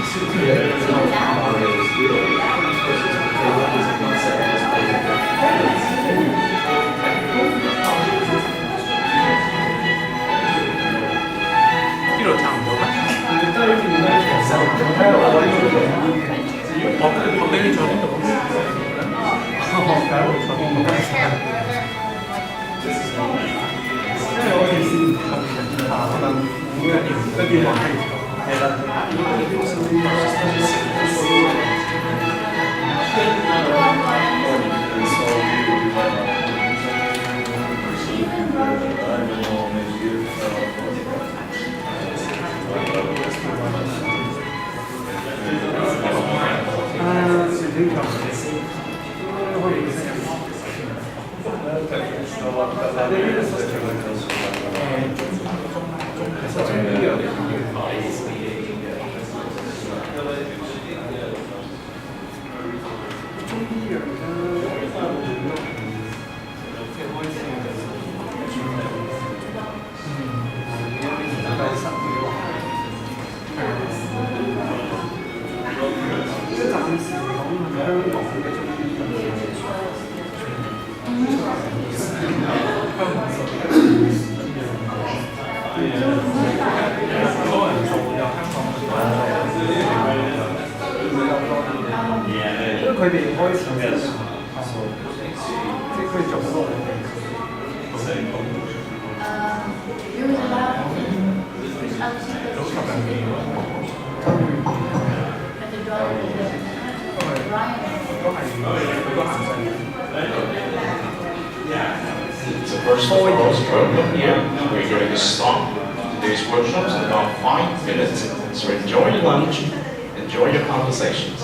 呢度差唔多。我俾你坐呢度。因為我哋先可能一啲話係啦。佢哋開始嘅時候，即係佢哋做好多嘢。It's the first program here. We're going to start today's workshops in about 5 minutes. So enjoy your lunch, enjoy your conversations.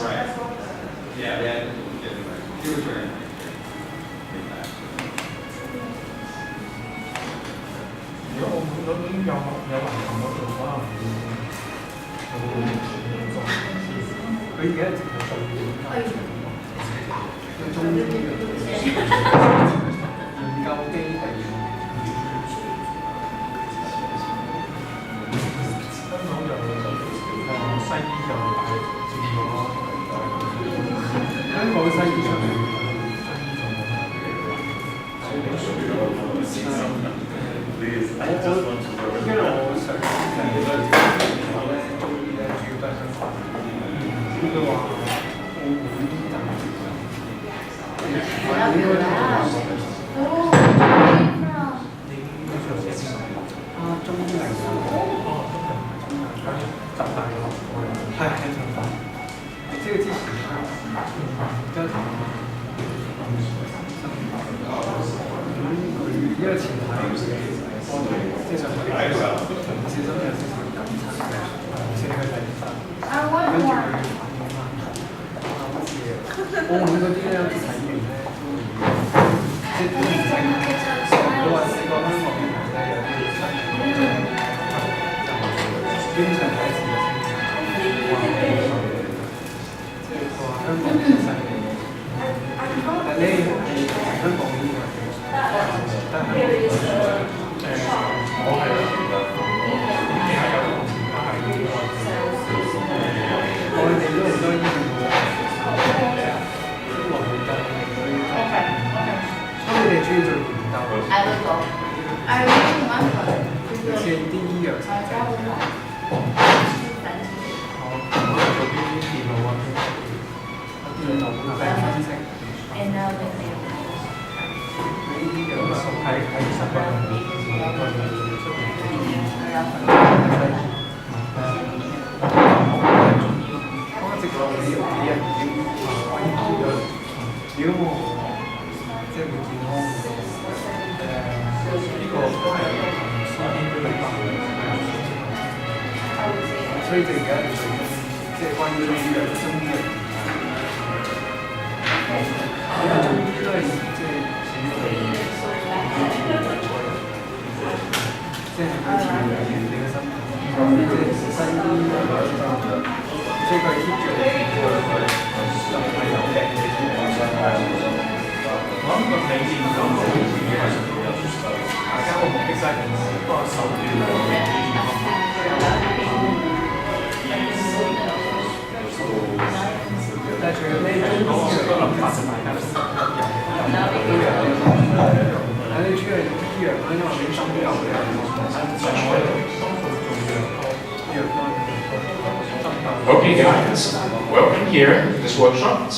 Okay guys, welcome here to this workshop.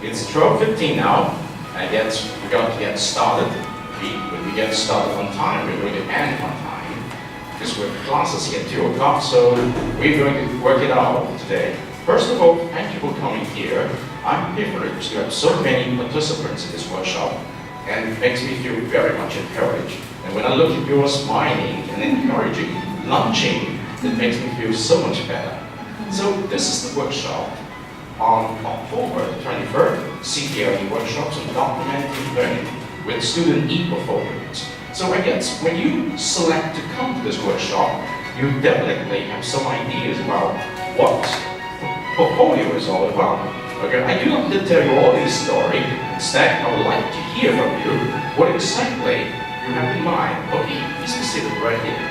It's 12:15 now, and yet we're going to get started. When we get started on time, we're going to end on time, because we have classes here at 2 o'clock, so we're going to work it out today. First of all, thank you for coming here. I'm privileged to have so many participants in this workshop, and it makes me feel very much encouraged. And when I look at your smiling and encouraging, lunching, it makes me feel so much better. So this is the workshop on October 23rd, CTLE workshops on documenting learning with student ePortfolios. So I guess when you select to come to this workshop, you definitely have some ideas about what portfolio is all about. Okay, I do not need to tell you all this story. Instead, I would like to hear from you what exactly you have in mind. Okay, be specific right here.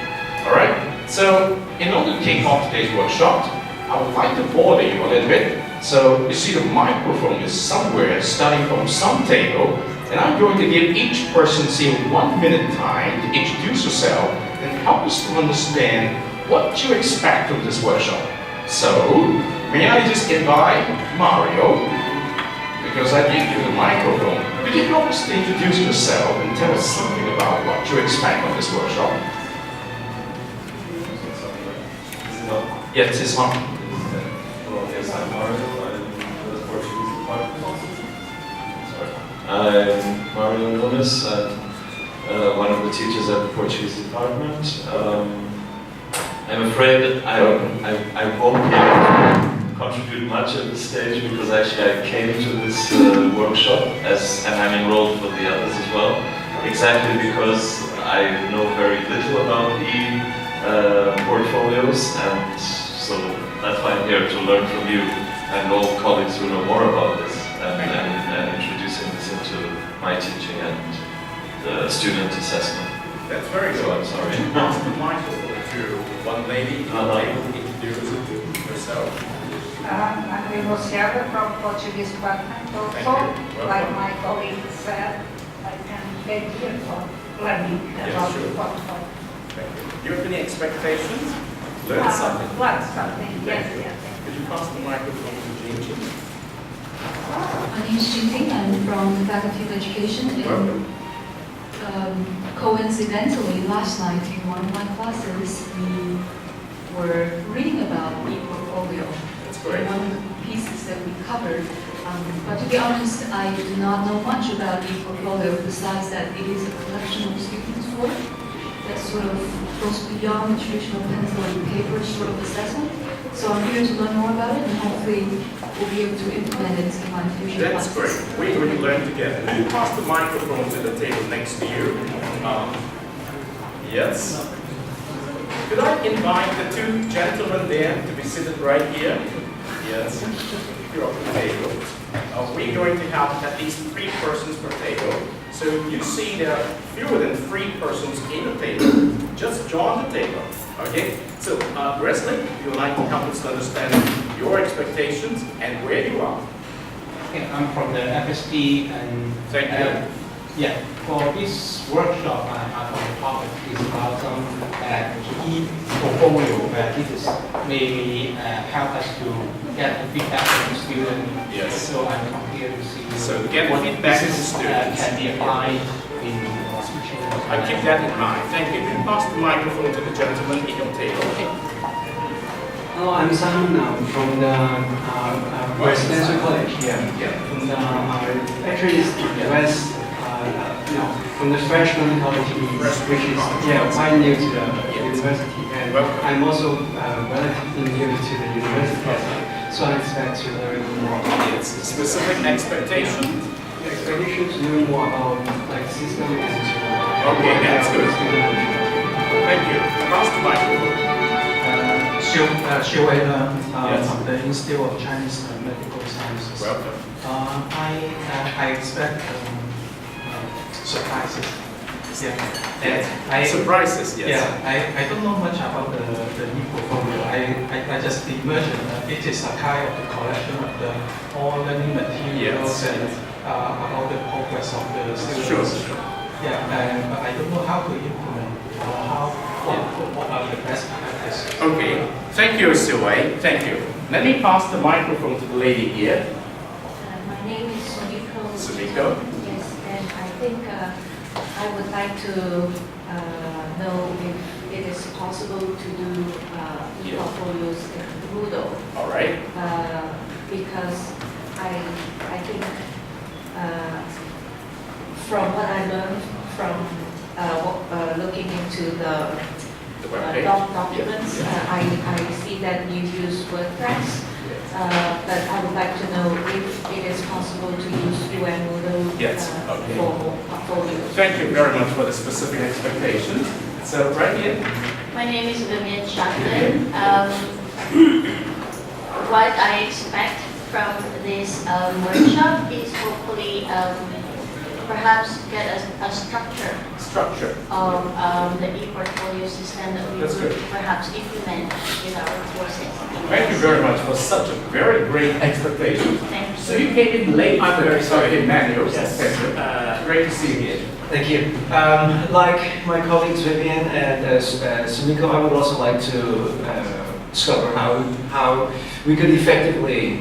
All right. So in order to kick off today's workshop, I would like to bother you a little bit. So you see the microphone is somewhere starting from some table, and I'm going to give each person 1 minute time to introduce yourself and help us to understand what you expect from this workshop. So, may I just invite Mario, because I gave you the microphone. Could you help us to introduce yourself and tell us something about what you expect from this workshop? Yes, it's on. Well, yes, I'm Mario. I'm the Portuguese department. I'm Mario Nunes. I'm one of the teachers at the Portuguese department. I'm afraid I won't be able to contribute much at this stage because actually I came to this workshop and I'm enrolled for the others as well, exactly because I know very little about ePortfolios, and so that's why I'm here to learn from you and all colleagues who know more about this and introducing this into my teaching and the student assessment. That's very good. So I'm sorry. Pass the microphone to one lady who will introduce herself. I'm Negociada from Portuguese department also. Like my colleague said, I can get here for learning about the portfolio. Do you have any expectations? Learn something. Learn something, yes. Could you pass the microphone to Jinji? My name is Jinping. I'm from the Faculty of Education. Coincidentally, last night in one of my classes, we were reading about ePortfolio. That's great. One of the pieces that we covered. But to be honest, I do not know much about ePortfolio besides that it is a collection of students' work that sort of goes beyond the traditional pencil and paper sort of assessment. So I'm here to learn more about it, and hopefully we'll be able to implement it in my future That's classes. great. We're going to learn together. Could you pass the microphone to the table next to you? Yes. Could I invite the two gentlemen there to be seated right here? Yes. Here on the table. We're going to have at least 3 persons per table. So you see there are fewer than 3 persons in the table. Just join the table. Okay? So, Wesley, you would like to help us understand your expectations and where you are. Okay, I'm from the FSP, and Thank you. yeah, for this workshop, our topic is about some ePortfolio, where it is maybe help us to get the feedback from the student. Yes. So I'm here to see So get what feedback from the this students. can be applied in teaching. I keep that in mind. Thank you. Can you pass the microphone to the gentleman in your table? Hello, I'm Simon now from the Residential College. Yeah. From the actually it's West, from the freshman college, which is quite new to the university, and I'm also relatively new to the university, so I expect to learn more. Yes. Specific expectation? The expectation to learn more about like system and Okay, that's good. student. Thank you. Pass the microphone. Xiu Wei Yes. from the Institute of Chinese and Medical Sciences. Welcome. I expect surprises. Yeah. And Surprises, yes. Yeah, I don't know much about the ePortfolio. I just imagine it is a kind of the collection of the all learning materials Yes. and about the progress of the students. Sure. Yeah, but I don't know how to implement or what are the best practices. Okay. Thank you, Xiu Wei. Thank you. Let me pass the microphone to the lady here. My name is Sumiko. Sumiko. Yes, and I think I would like to know if it is possible to do ePortfolios in Moodle. All right. Because I think from what I learned from looking into the webpage. Documents, I see that you use WordPress. But I would like to know if it is possible to use UN Moodle Yes, okay. for portfolios. Thank you very much for the specific expectations. So right here. My name is Vivian Chapman. What I expect from this workshop is hopefully perhaps get a structure of the ePortfolio system that we That's would good. perhaps implement with our courses. Thank you very much for such a very great expectation. Thank you. So you came in late. I'm very sorry, Emmanuel. Yes. Thank you. Great to see you here. Thank you. Like my colleagues Vivian and Sumiko, I would also like to discover how we could effectively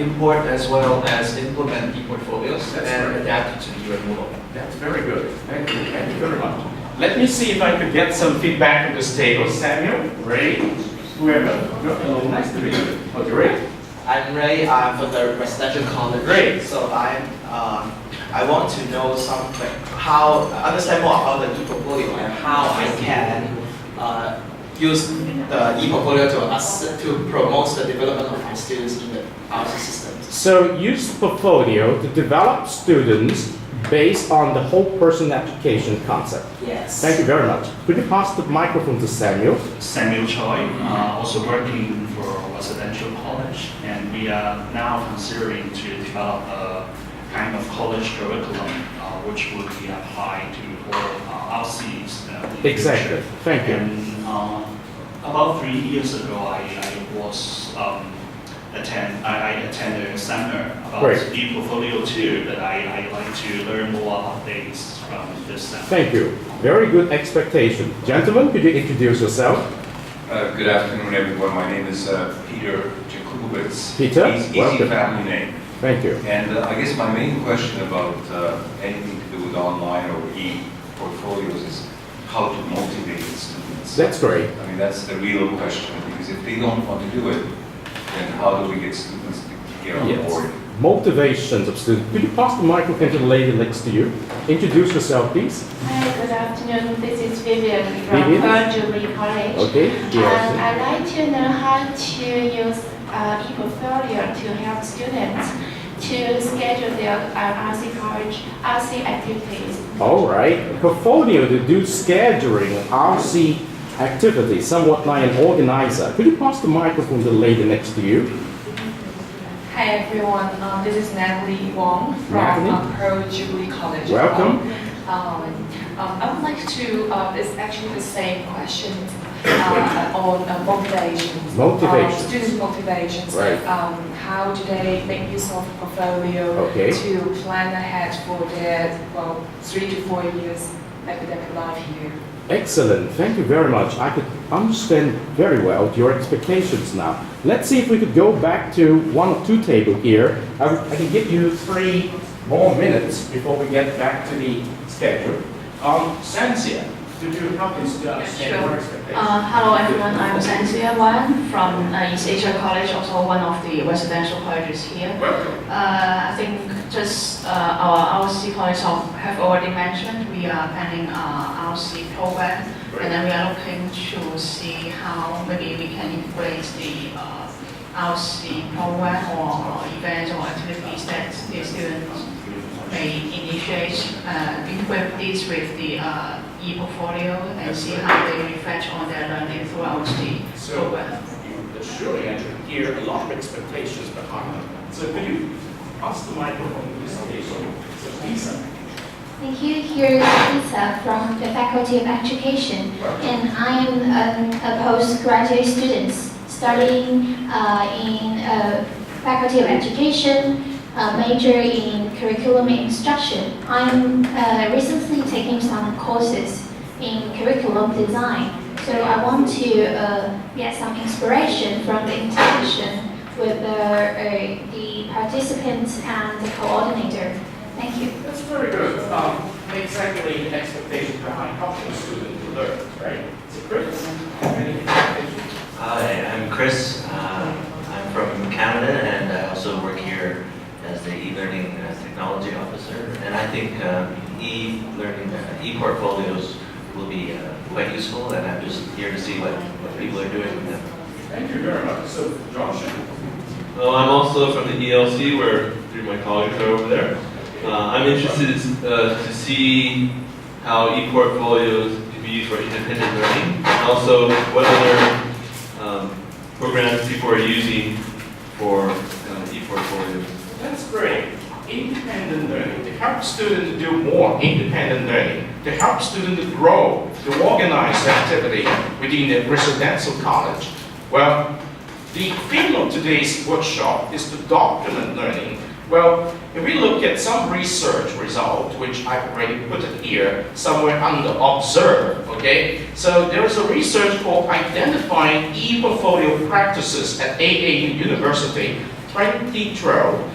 import as well as implement ePortfolios and adapt it to the UN Moodle. That's very good. Thank you. Thank you very much. Let me see if I could get some feedback from this table. Samuel, Ray, whoever. Hello, nice to meet you. Okay, Ray. I'm Ray. I'm from the residential college. Great. So I want to know something, understand more about the ePortfolio and how I can use the ePortfolio to promote the development of my students in the RC systems. So use portfolio to develop students based on the whole person education concept. Yes. Thank you very much. Could you pass the microphone to Samuel? Samuel Choi, also working for residential college, and we are now considering to develop a kind of college curriculum which would be applied to all RCs. Exactly. Thank you. And about 3 years ago, I attended a seminar about Great. ePortfolio 2, but I like to learn more updates from this seminar. Thank you. Very good expectation. Gentlemen, could you introduce yourself? Good afternoon, everyone. My name is Peter Jakubowicz. Peter, Easy welcome. family name. Thank you. And I guess my main question about anything to do with online or e-portfolios is how to motivate students. That's great. I mean, that's the real question, because if they don't want to do it, then how do we get students to get on Yes. board? Motivations of students. Could you pass the microphone to the lady next to you? Introduce yourself, please. Hi, good afternoon. This is Vivian Vivian? from Jubilee College. Okay. And I'd like to know how to use ePortfolio to help students to schedule their RC activities. All right. Portfolio to do scheduling RC activities, somewhat like an organizer. Could you pass the microphone to the lady next to you? Hi everyone, this is Natalie Wong Natalie? from Pearl Jubilee College. Welcome. I would like to, it's actually the same question on motivations. Motivations. Student motivations. Right. How do they make use of portfolio Okay. to plan ahead for their, 3 to 4 years academic life here? Excellent. Thank you very much. I could understand very well your expectations now. Let's see if we could go back to 1 or 2 table here. I can give you 3 more minutes before we get back to the schedule. Sansia, could you help us to understand your expectations? Hello everyone, I'm Sansia Wan from East Asia College, also one of the residential colleges here. Welcome. I think just our RC college have already mentioned we are planning RC program, and then we are looking to see how maybe we can integrate the RC program or events or activities that the students may initiate, integrate this with the ePortfolio and see how they reflect on their learning throughout the program. Surely I can hear a lot of expectations behind them. So could you pass the microphone to this table? So Lisa. Thank you. Here is Lisa from the Faculty of Education, and I am a postgraduate student studying in Faculty of Education, major in curriculum instruction. I'm recently taking some courses in curriculum design, so I want to get some inspiration from the interaction with the participants and the coordinator. Thank you. That's very good. Exactly the expectation behind helping a student to learn, right? So Chris, any expectations? Hi, I'm Chris. I'm from Canada, and I also work here as the e-learning technology officer. And I think e-learning, e-portfolios will be quite useful, and I'm just here to see what people are doing with them. Thank you very much. So, Josh? Well, I'm also from the ELC, where three of my colleagues are over there. I'm interested to see how ePortfolios can be used for independent learning, and also what other programs people are using for ePortfolios. That's great. Independent learning, to help students to do more independent learning, to help students to grow, to organize activity within the residential college. Well, the theme of today's workshop is to document learning. Well, if we look at some research result, which I've already put it here, somewhere under observe, okay? So there's a research called Identifying ePortfolio Practices at AAU University, 2012.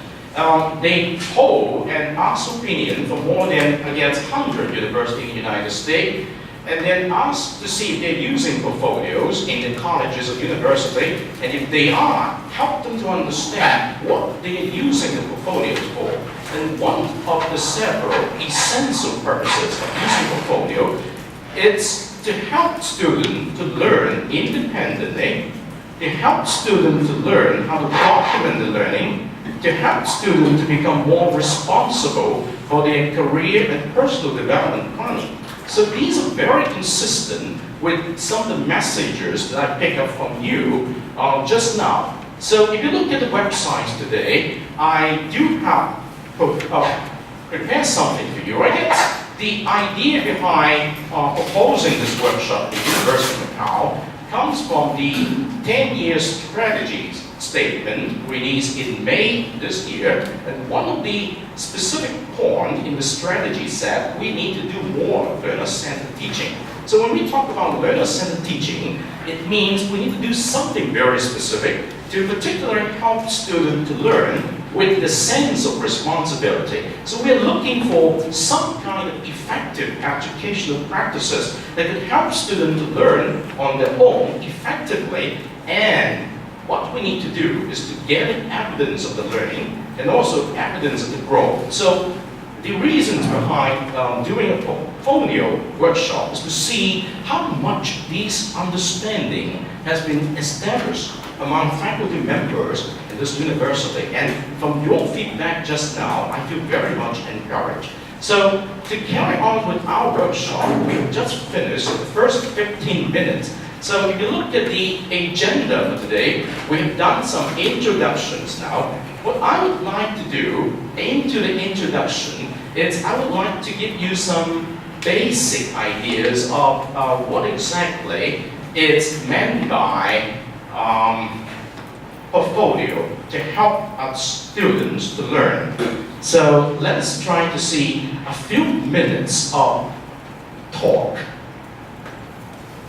They polled and asked opinion from more than, against 100 universities in the United States, and then asked to see if they're using portfolios in the colleges or university, and if they are, help them to understand what they are using the portfolios for. And one of the several essential purposes of using portfolio is to help students to learn independently, to help students to learn how to document the learning, to help students to become more responsible for their career and personal development planning. So these are very consistent with some of the messages that I picked up from you just now. So if you look at the websites today, I do have prepared something for you. I guess the idea behind proposing this workshop at the University of Macau comes from the 10-year strategies statement released in May this year, and one of the specific points in the strategy said we need to do more learner-centered teaching. So when we talk about learner-centered teaching, it means we need to do something very specific to particularly help students to learn with the sense of responsibility. So we're looking for some kind of effective educational practices that could help students to learn on their own effectively, and what we need to do is to gather evidence of the learning and also evidence of the growth. So the reasons behind doing a portfolio workshop is to see how much this understanding has been established among faculty members in this university. And from your feedback just now, I feel very much encouraged. So to carry on with our workshop, we've just finished the first 15 minutes. So if you look at the agenda for today, we've done some introductions now. What I would like to do into the introduction is I would like to give you some basic ideas of what exactly is meant by portfolio to help our students to learn. So let's try to see a few minutes of talk.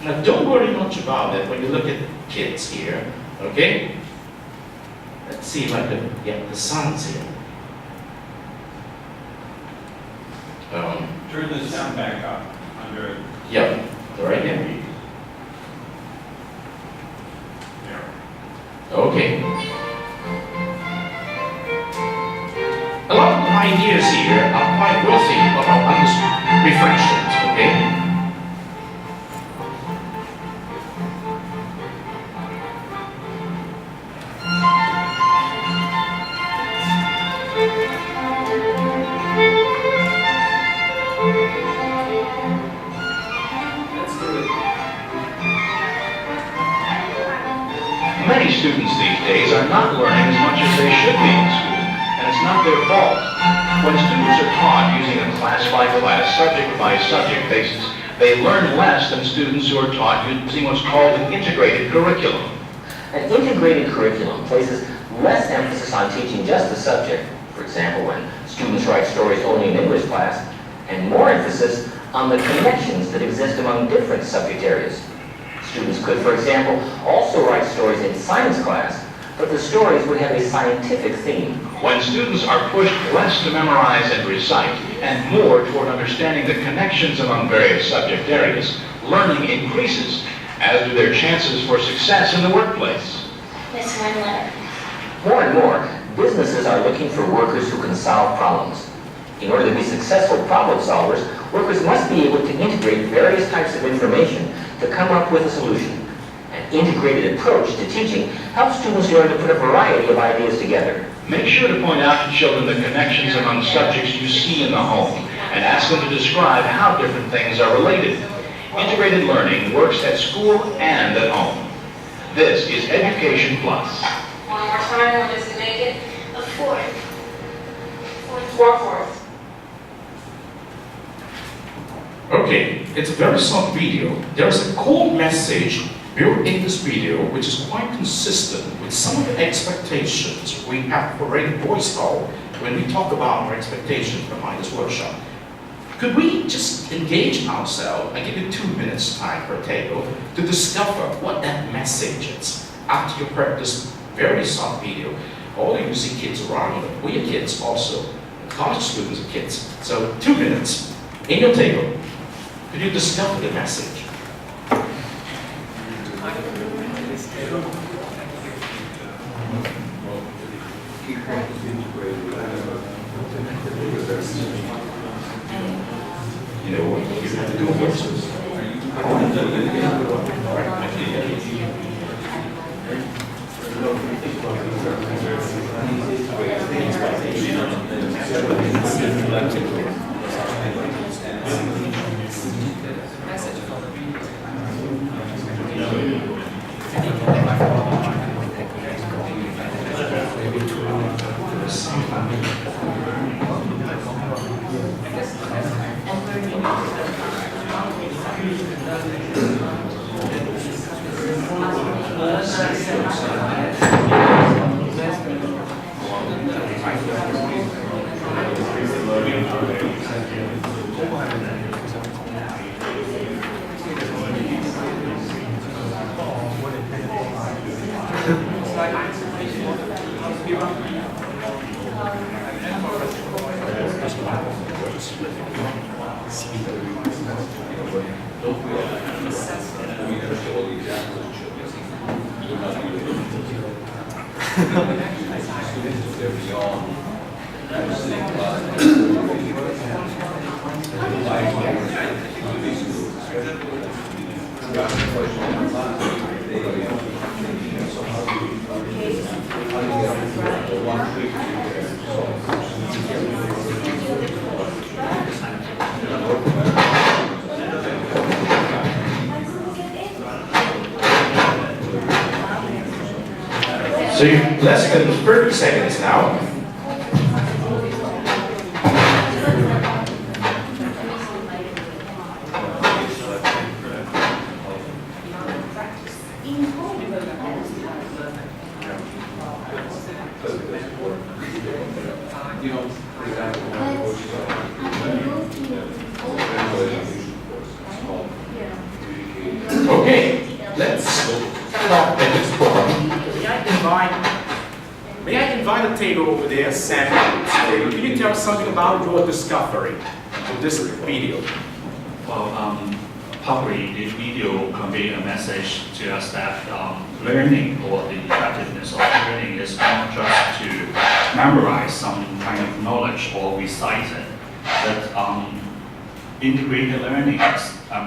Now, don't worry much about it when you look at kids here, okay? Let's see if I can get the sons here. Turn the sound back up under. Yep, right here. Okay. A lot of the ideas here are quite worthy of our reflections, okay? Many students these days are not learning as much as they should be in school, and it's not their fault. When students are taught using a class-by-class, subject-by-subject basis, they learn less than students who are taught using what's called an integrated curriculum. An integrated curriculum places less emphasis on teaching just the subject, for example, when students write stories only in English class, and more emphasis on the connections that exist among different subject areas. Students could, for example, also write stories in science class, but the stories would have a scientific theme. When students are pushed less to memorize and recite, and more toward understanding the connections among various subject areas, learning increases, as do their chances for success in the workplace. Miss one letter. More and more, businesses are looking for workers who can solve problems. In order to be successful problem solvers, workers must be able to integrate various types of information to come up with a solution. An integrated approach to teaching helps students learn to put a variety of ideas together. Make sure to point out to children the connections among subjects you see in the home, and ask them to describe how different things are related. Integrated learning works at school and at home. This is Education Plus. One more time, what does it make it? A fourth. Fourth. Okay, it's a very short video. There's a core message built in this video which is quite consistent with some of the expectations we have already voiced out when we talk about our expectations behind this workshop. Could we just engage ourselves? I give you 2 minutes time per table to discover what that message is. After you practice very short video, all you see kids around you, we are kids also, college students are kids. So 2 minutes in your table. Could you discover the message? You know what you have to do versus. So less than 30 seconds now. Okay, let's start the next forum. May I invite a table over there, Sam? Can you tell us something about your discovery of this video? Well, probably the video convey a message to us that learning or the effectiveness of learning is not just to memorize some kind of knowledge or recite it, but integrated learning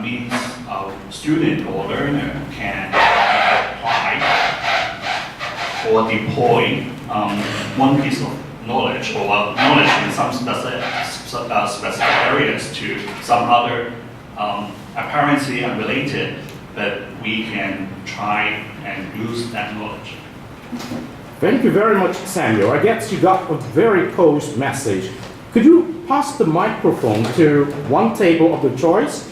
means a student or learner can apply or deploy one piece of knowledge or knowledge in some specific areas to some other apparently unrelated, that we can try and use that knowledge. Thank you very much, Samuel. I guess you got a very close message. Could you pass the microphone to one table of the choice?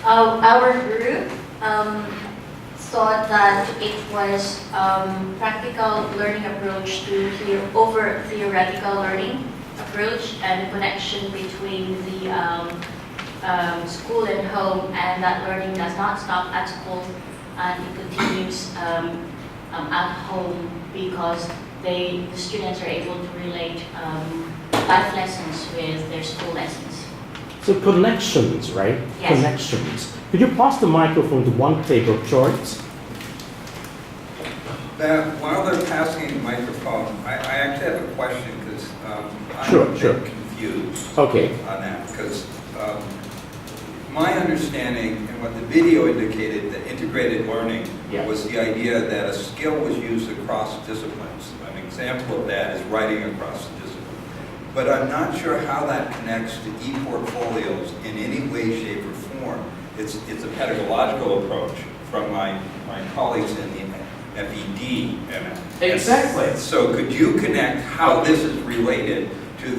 Our group thought that it was practical learning approach to over theoretical learning approach, and the connection between the school and home, and that learning does not stop at school and it continues at home because the students are able to relate life lessons with their school lessons. So connections, right? Yes. Connections. Could you pass the microphone to one table of choice? While they're passing the microphone, I actually have a question because I'm Sure, a bit sure. confused Okay. on that. Because my understanding and what the video indicated, that integrated learning was the idea that a skill was used across disciplines. An example of that is writing across the discipline. But I'm not sure how that connects to ePortfolios in any way, shape, or form. It's a pedagogical approach from my colleagues in the FED. Exactly. So could you connect how this is related to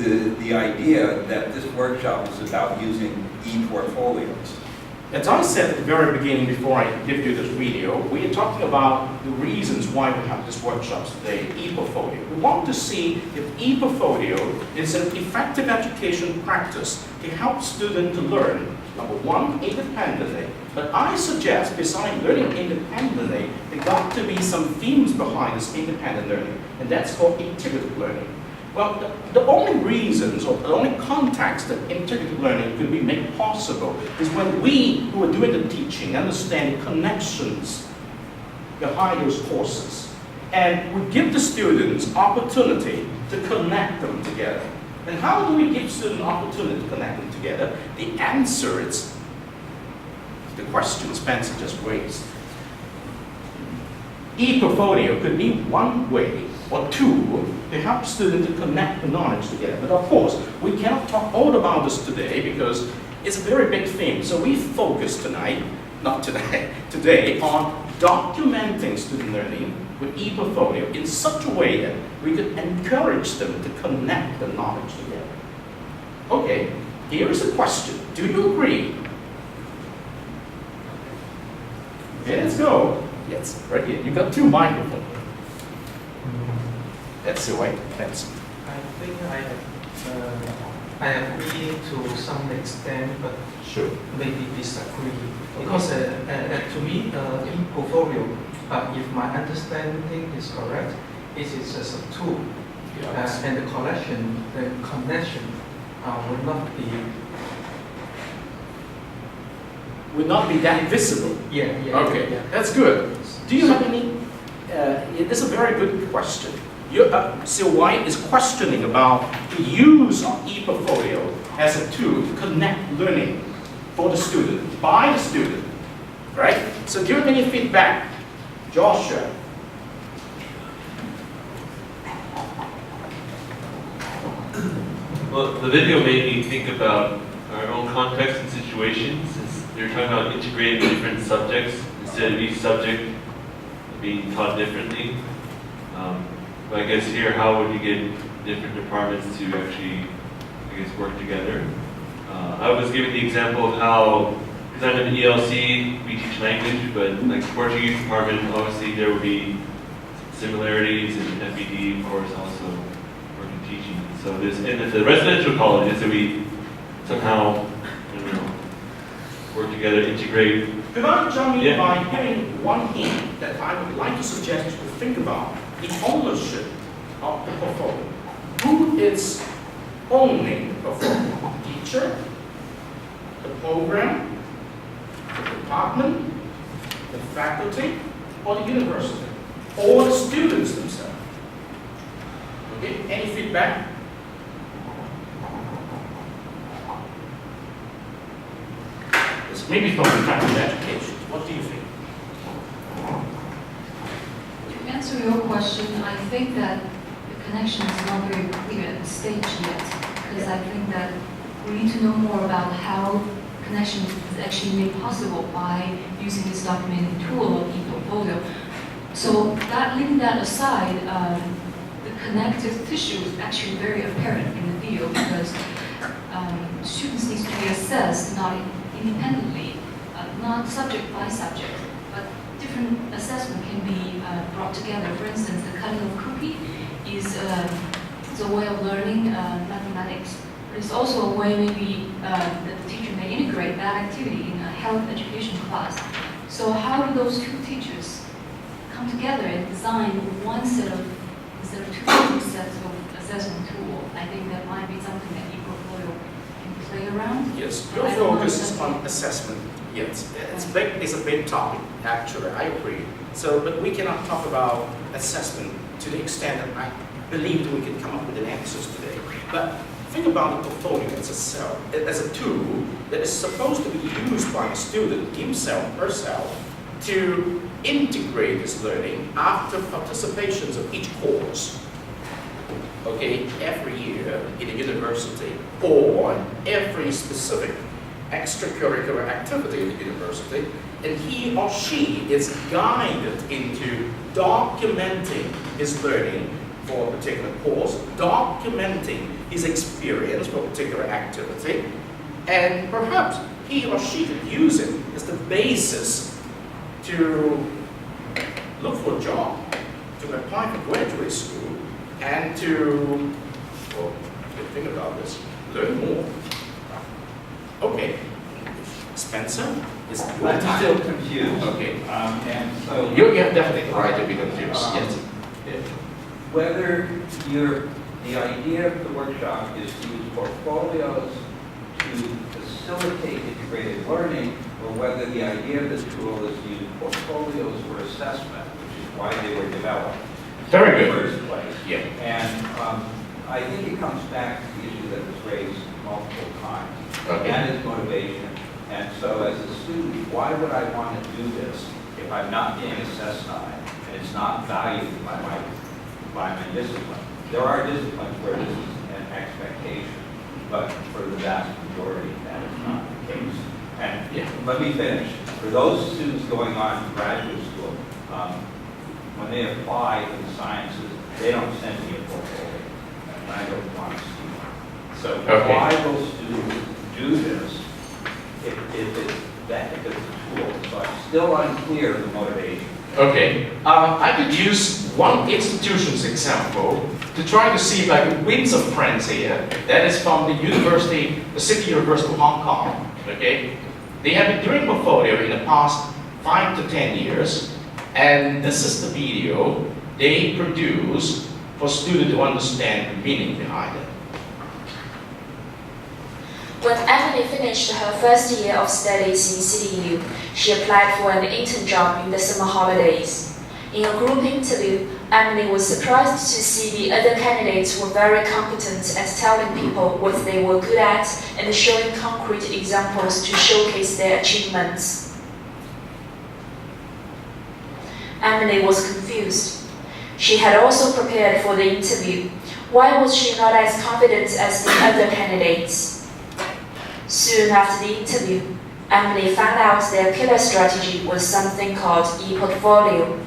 the idea that this workshop is about using ePortfolios? As I said at the very beginning before I give you this video, we are talking about the reasons why we have these workshops today, ePortfolio. We want to see if ePortfolio is an effective education practice to help students to learn, number one, independently. But I suggest, besides learning independently, there got to be some themes behind this independent learning, and that's called integrative learning. Well, the only reasons or the only context that integrative learning could be made possible is when we who are doing the teaching understand the connections behind those courses. And we give the students opportunity to connect them together. And how do we give students opportunity to connect them together? The answer is the question Spencer just raised. ePortfolio could be one way or two to help students to connect the knowledge together. But of course, we cannot talk all about this today because it's a very big theme. So we focus tonight, not today, today on documenting student learning with ePortfolio in such a way that we could encourage them to connect the knowledge together. Okay, here is a question. Do you agree? Okay, let's go. Yes, right here. You got two microphones. That's the way. That's. I think I agree to some extent, but sure, maybe disagree. Because to me, ePortfolio, if my understanding is correct, it is just a tool, and the collection, the connection, will not be that visible. Yeah. Okay, yeah. that's good. Do you have any? This is a very good question. Sir White is questioning about the use of ePortfolio as a tool to connect learning for the student, by the student, right? So do you have any feedback? Joshua? Well, the video made me think about our own context and situations. Since they're talking about integrating different subjects instead of each subject being taught differently. But I guess here, how would you get different departments to actually, I guess, work together? I was giving the example of how, because I'm in ELC, we teach language, but like the Portuguese department, obviously there will be similarities, and FED, of course, also work in teaching. So there's, and at the residential colleges, that we somehow, I don't know, work together, integrate. Could I jump in by having one hint that I would like to suggest you to think about? The ownership of the portfolio. Who is owning the portfolio? The teacher, the program, the department, the faculty, or the university, or the students themselves? Okay, any feedback? It's maybe from the faculty of education. What do you think? To answer your question, I think that the connection is not very clear at this stage yet, because I think that we need to know more about how connection is actually made possible by using this documenting tool of ePortfolio. So that, leaving that aside, the connective tissue is actually very apparent in the video because students need to be assessed not independently, not subject by subject, but different assessment can be brought together. For instance, the cutting of cookie is a way of learning mathematics. But it's also a way maybe that the teacher may integrate that activity in a health education class. So how how do those two teachers come together and design one set of, instead of two different sets of assessment tool? I think that might be something that ePortfolio can play around. Yes, your focus is on assessment. Yes, it's a big topic, actually, I agree. So, but we cannot talk about assessment to the extent that I believe that we can come up with an answers today. But think about the portfolio as a tool that is supposed to be used by the student himself, herself, to integrate his learning after participations of each course. Okay, every year in a university, or every specific extracurricular activity in the university, and he or she is guided into documenting his learning for a particular course, documenting his experience for a particular activity, and perhaps he or she could use it as the basis to look for a job, to apply for graduate school, and to, well, think about this, learn more. Okay, Spencer, is I'm still confused. Okay. And so you have definitely the right to be confused. Yes. Whether the idea of the workshop is to use portfolios to facilitate integrated learning, or whether the idea of the tool is to use portfolios for assessment, which is why they were developed. Very in the good. first place. Yeah. And I think it comes back to the issue that was raised multiple times. Okay. That is motivation. And so as a student, why would I want to do this if I'm not being assessed on it and it's not valued by my discipline? There are disciplines where this is an expectation, but for the vast majority, that is not the case. And let me finish. For those students going on to graduate school, when they apply to the sciences, they don't send me a portfolio, and I don't want to see one. So why will students do this if it's a tool? So I'm still unclear of the motivation. Okay, I could use one institution's example to try to see if I could win some friends here. That is from the City University of Hong Kong. Okay, they have been doing portfolio in the past 5 to 10 years, and this is the video they produce for students to understand the meaning behind it. When Emily finished her first year of studies in CityU, she applied for an intern job in the summer holidays. In a group interview, Emily was surprised to see the other candidates were very competent at telling people what they were good at and showing concrete examples to showcase their achievements. Emily was confused. She had also prepared for the interview. Why was she not as confident as the other candidates? Soon after the interview, Emily found out their killer strategy was something called ePortfolio.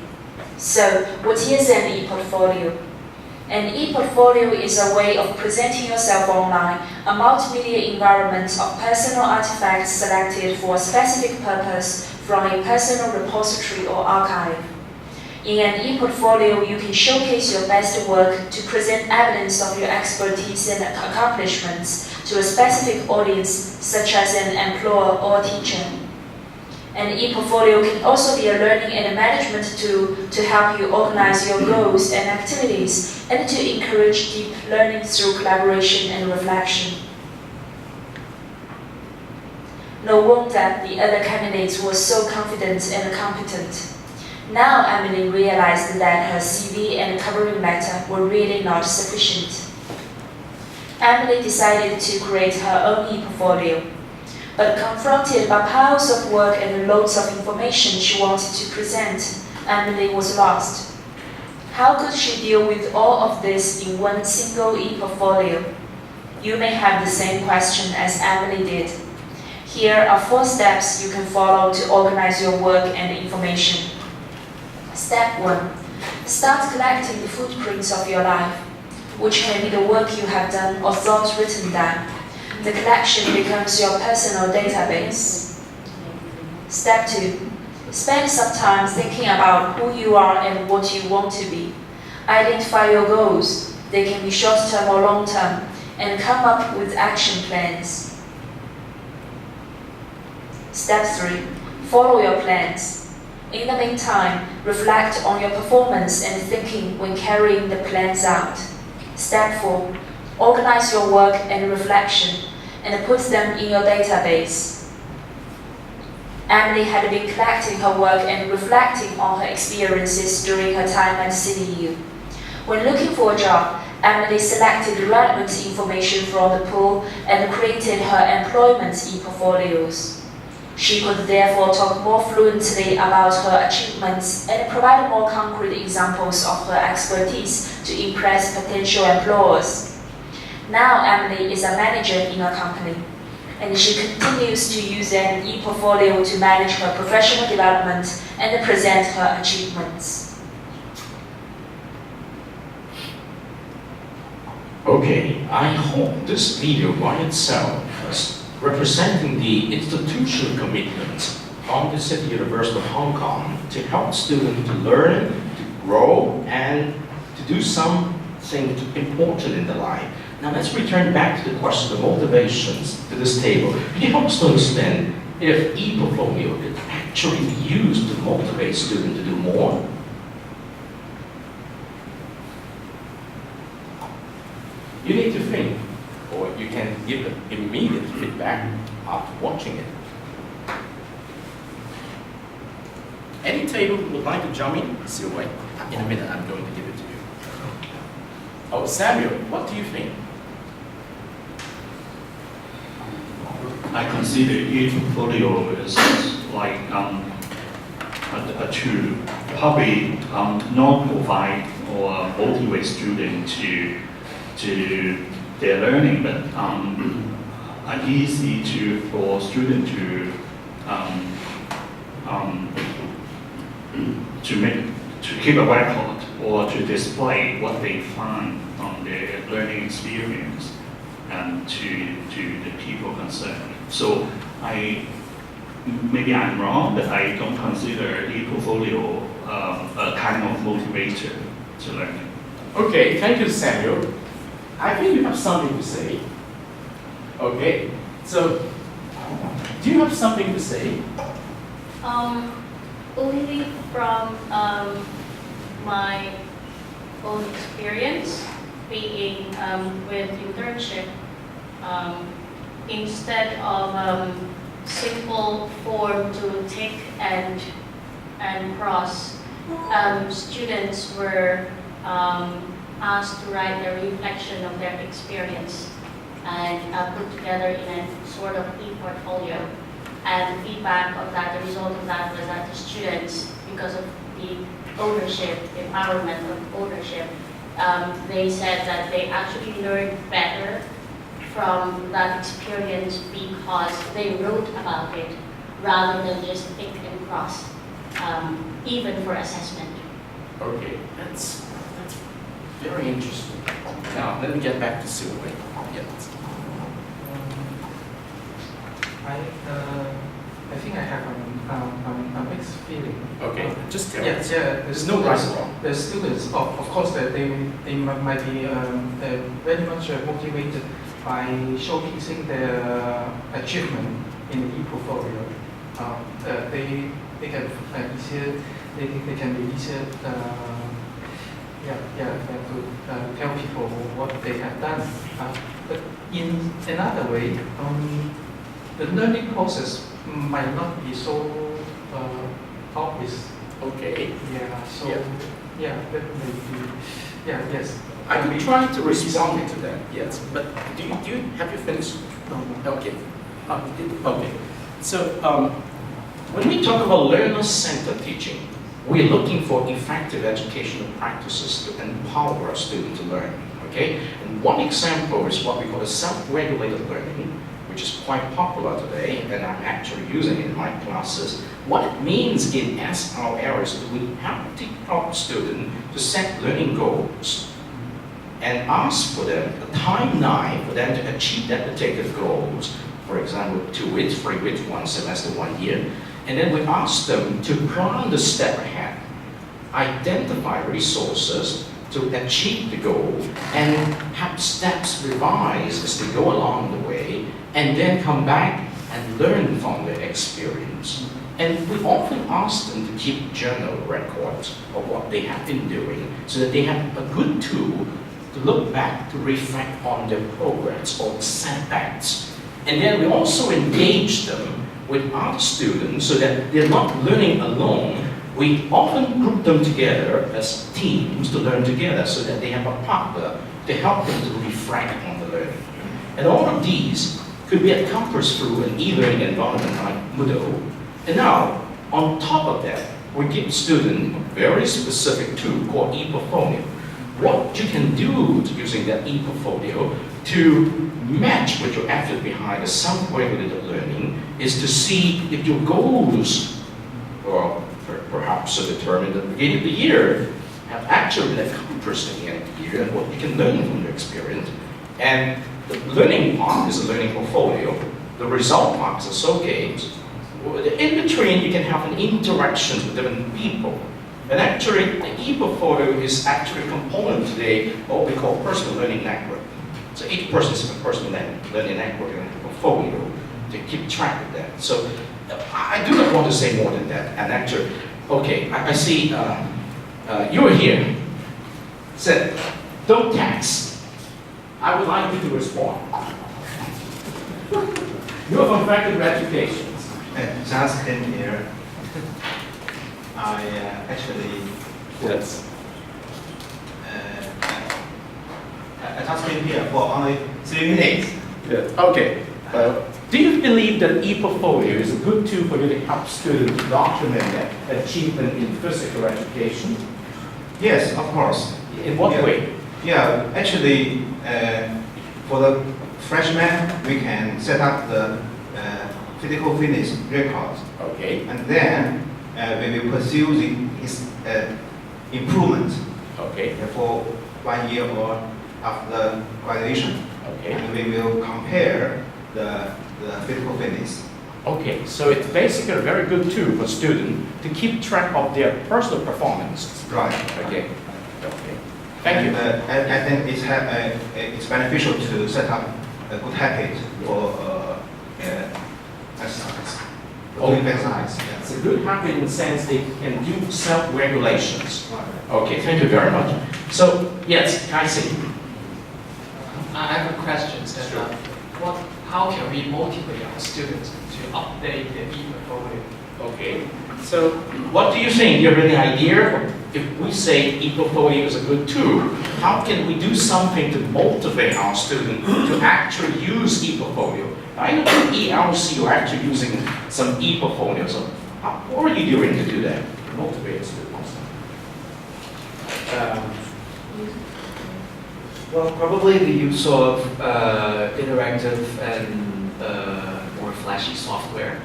So, what is an ePortfolio? An ePortfolio is a way of presenting yourself online, a multimedia environment of personal artifacts selected for a specific purpose from a personal repository or archive. In an ePortfolio, you can showcase your best work to present evidence of your expertise and accomplishments to a specific audience, such as an employer or teacher. An ePortfolio can also be a learning and a management tool to help you organize your goals and activities and to encourage deep learning through collaboration and reflection. No wonder the other candidates were so confident and competent. Now Emily realized that her CV and covering letter were really not sufficient. Emily decided to create her own ePortfolio, but confronted by piles of work and loads of information she wanted to present, Emily was lost. How could she deal with all of this in one single ePortfolio? You may have the same question as Emily did. Here are 4 steps you can follow to organize your work and information. Step 1. Start collecting the footprints of your life, which can be the work you have done or thoughts written down. The collection becomes your personal database. Step 2. Spend some time thinking about who you are and what you want to be. Identify your goals. They can be short-term or long-term, and come up with action plans. Step 3. Follow your plans. In the meantime, reflect on your performance and thinking when carrying the plans out. Step 4. Organize your work and reflection and put them in your database. Emily had been collecting her work and reflecting on her experiences during her time at CDU. When looking for a job, Emily selected relevant information from the pool and created her employment e-portfolios. She could therefore talk more fluently about her achievements and provide more concrete examples of her expertise to impress potential employers. Now Emily is a manager in a company, and she continues to use an e-portfolio to manage her professional development and present her achievements. Okay, I hope this video by itself is representing the institutional commitment of the City University of Hong Kong to help students to learn, to grow, and to do something important in their life. Now let's return back to the question of motivations to this table. Can you help us to understand if ePortfolio could actually be used to motivate students to do more? You need to think, or you can give immediate feedback after watching it. Any table who would like to jump in, still wait. In a minute, I'm going to give it to you. Oh, Samuel, what do you think? I consider ePortfolio is like a tool, probably not provide or motivate students to their learning, but easy for students to keep a record or to display what they find from their learning experience and to the people concerned. So maybe I'm wrong, but I don't consider ePortfolio a kind of motivator to learning. Okay, thank you, Samuel. I think you have something to say. Okay, so do you have something to say? Only from my own experience being with internship, instead of simple form to tick and cross, students were asked to write a reflection of their experience and put together in a sort of e-portfolio. And feedback of that, the result of that was that the students, because of the ownership, empowerment of ownership, they said that they actually learned better from that experience because they wrote about it rather than just tick and cross, even for assessment. Okay, that's very interesting. Now, let me get back to Sylvia. Yes. I think I have a mixed feeling. Okay, just tell Yes, us. yeah. There's no right or wrong. The students, of course, that they might be very much motivated by showcasing their achievement in the e-portfolio. They can easier, they can be easier to tell people what they have done. But in another way, the learning process might not be so obvious. Okay. Yeah. So that may be. Yeah. Yes. I could try to respond to that. Yes, but do you have you finished? No. Okay. Okay. So when we talk about learner-centered teaching, we're looking for effective educational practices to empower our students to learn. Okay. And one example is what we call a self-regulated learning, which is quite popular today, and I'm actually using it in my classes. What it means in SRL is that we have to help students to set learning goals and ask for them a timeline for them to achieve that particular goals. For example, 2 weeks, 3 weeks, 1 semester, 1 year. And then we ask them to plan the step ahead, identify resources to achieve the goal, and have steps revised as they go along the way, and then come back and learn from their experience. And we often ask them to keep journal records of what they have been doing so that they have a good tool to look back, to reflect on their progress or setbacks. And then we also engage them with other students so that they're not learning alone. We often group them together as teams to learn together so that they have a partner to help them to reflect on the learning. And all of these could be accomplished through an e-learning environment like Moodle. And now, on top of that, we give students a very specific tool called ePortfolio. What you can do using that ePortfolio to match with your effort behind the self-regulated learning is to see if your goals, or perhaps determined at the beginning of the year, have actually been accomplished at the end of the year and what you can learn from your experience. And the learning part is a learning portfolio. The result part is a showcase. In between, you can have an interaction with different people. And actually, the ePortfolio is actually a component today of what we call personal learning network. So each person is a personal learning network and a portfolio to keep track of that. So I do not want to say more than that. And actually, okay, I see you are here. Said, don't tax. I would like you to respond. You are from Faculty of Education. Just came here. I actually, yes. I just came here for only 3 minutes. Yes. Okay. Do you believe that ePortfolio is a good tool for you to help students document their achievement in physical education? Yes, of course. In what way? Yeah, actually, for the freshman, we can set up the physical fitness records. Okay. And then we will pursue his improvement. Okay. For 1 year or after graduation. Okay. And we will compare the physical fitness. Okay, so it's basically a very good tool for students to keep track of their personal performance. Right. Okay. Okay. Thank you. I think it's beneficial to set up a good habit for exercise. Exercise. It's a good habit in the sense they can do self-regulations. Okay, thank you very much. So, yes, Kai-Sing. I have a question. How can we motivate our students to update their ePortfolio? Okay. So, what do you think? Do you have any idea? If we say ePortfolio is a good tool, how can we do something to motivate our students to actually use ePortfolio? I know that ELC are actually using some ePortfolio. So, what are you doing to do that? To motivate students? Well, probably the use of interactive and more flashy software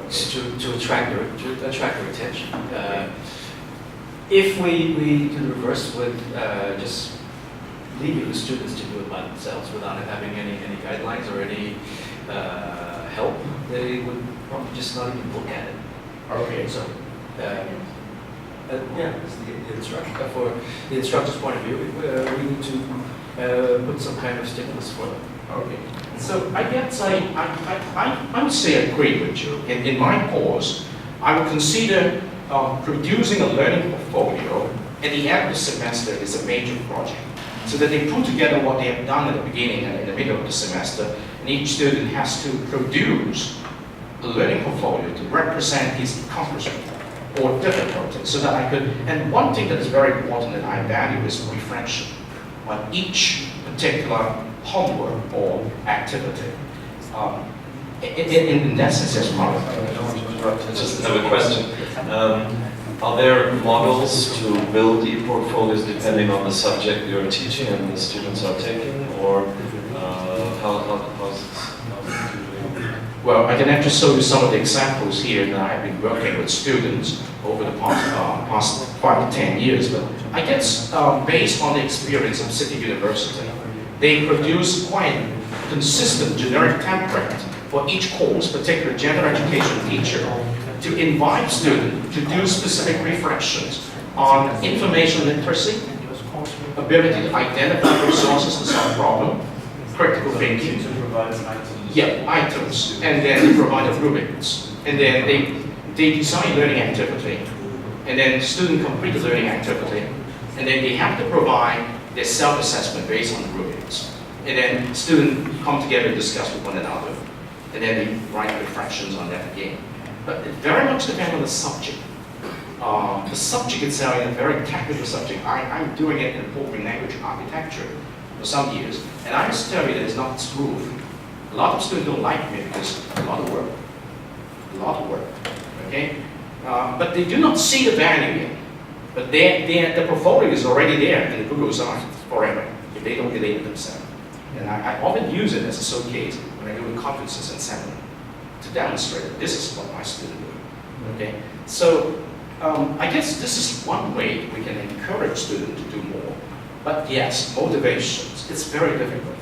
to attract their attention. If we do the reverse with just leaving the students to do it by themselves without having any guidelines or any help, they would probably just not even look at it. Okay. So, yeah, that's the instructor. For the instructor's point of view, we need to put some kind of stimulus for them. Okay. So I guess I would say I agree with you. In my course, I would consider producing a learning portfolio at the end of the semester is a major project. So that they put together what they have done at the beginning and in the middle of the semester, and each student has to produce a learning portfolio to represent his accomplishment or difficulty, so that I could, and one thing that is very important that I value is reflection on each particular homework or activity. In that sense, yes, Mark. I just have a question. Are there models to build ePortfolios depending on the subject you're teaching and the students are taking, or how's this? Well, I can actually show you some of the examples here that I've been working with students over the past 5 to 10 years. But I guess based on the experience of City University, they produce quite consistent generic template for each course, particularly general education teacher, to invite students to do specific reflections on information literacy, ability to identify resources to solve problems, critical thinking. Yeah, items, and then they provide rubrics, and then they they design learning activity, and then student complete the learning activity, and then they have to provide their self-assessment based on the rubrics. And then students come together and discuss with one another, and then they write reflections on that again. But it very much depends on the subject. The subject itself is a very technical subject. I'm doing it in programming language architecture for some years, and I must tell you that it's not smooth. A lot of students don't like me because it's a lot of work. A lot of work, okay? But they do not see the value in it. But the portfolio is already there in the Google site forever if they don't relate it themselves. And I often use it as a showcase when I go to conferences and seminars to demonstrate that this is what my students do. Okay? So I guess this is one way we can encourage students to do more. But yes, motivations, it's very difficult.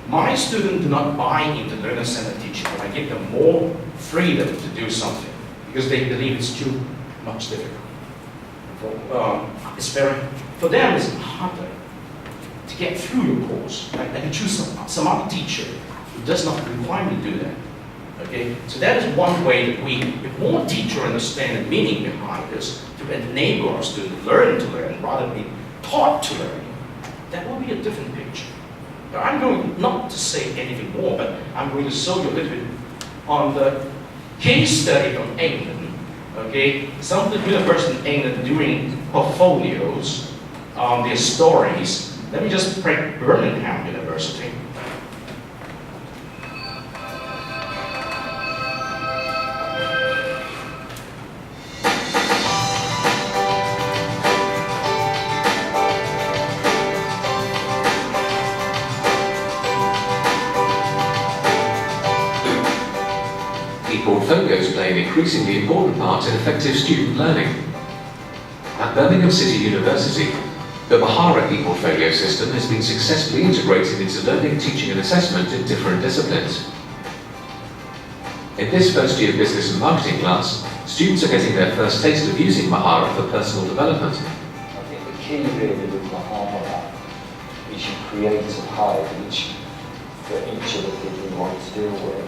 My students do not buy into learner-centered teaching when I give them more freedom to do something because they believe it's too much difficult. For them, it's harder to get through your course. Like, I can choose some other teacher who does not require me to do that. Okay, so that is one way that if more teachers understand the meaning behind this, to enable our students to learn rather than be taught to learn, that will be a different picture. Now, I'm going not to say anything more, but I'm going to show you a little bit on the case study from England. Okay, some of the universities in England doing portfolios on their stories. Let me just pick Birmingham University. ePortfolios play an increasingly important part in effective student learning. At Birmingham City University, the Mahara ePortfolio system has been successfully integrated into learning, teaching and assessment in different disciplines. In this first year business and marketing class, students are getting their first taste of using Mahara for personal development. I think the key really with Mahara is you create a page for each of the people you want to deal with.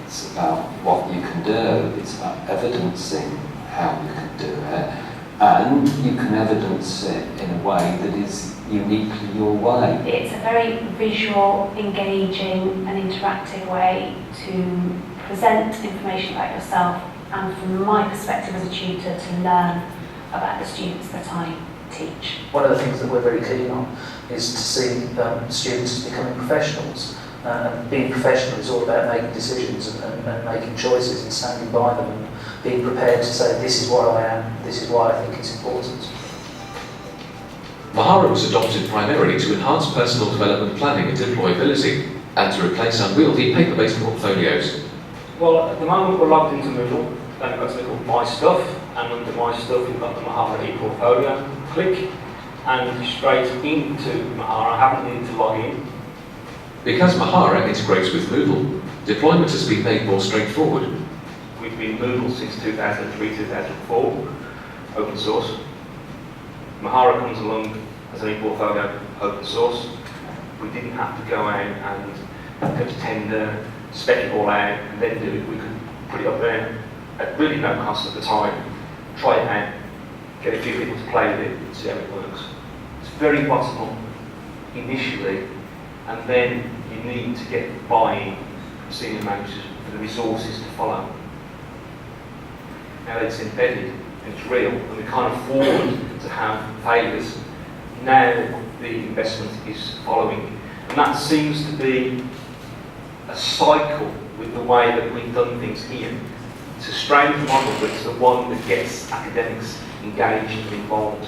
It's about what you can do, it's about evidencing how you can do it, and you can evidence it in a way that is uniquely your way. It's a very visual, engaging and interactive way to present information about yourself and from my perspective as a tutor to learn about the students that I teach. One of the things that we're very keen on is to see students becoming professionals. And being professional is all about making decisions and making choices and standing by them and being prepared to say, this is what I am, this is why I think it's important. Mahara was adopted primarily to enhance personal development planning and employability, and to replace unwieldy paper-based portfolios. Well, at the moment we're logged into Moodle, then we've got something called My Stuff, and under My Stuff we've got the Mahara ePortfolio. Click and straight into Mahara. I haven't needed to log in. Because Mahara integrates with Moodle, deployment has been made more straightforward. We've been Moodle since 2003-2004, open source. Mahara comes along as an ePortfolio, open source. We didn't have to go out and go to tender, spec it all out, and then do it. We could put it up there at really no cost at the time, try it out, get a few people to play with it, and see how it works. It's very bottom up initially, and then you need to get buy-in from senior managers for the resources to follow. Now it's embedded, and it's real, and we can't afford to have failures. Now the investment is following, and that seems to be a cycle with the way that we've done things here. It's a strange model, but it's the one that gets academics engaged and involved.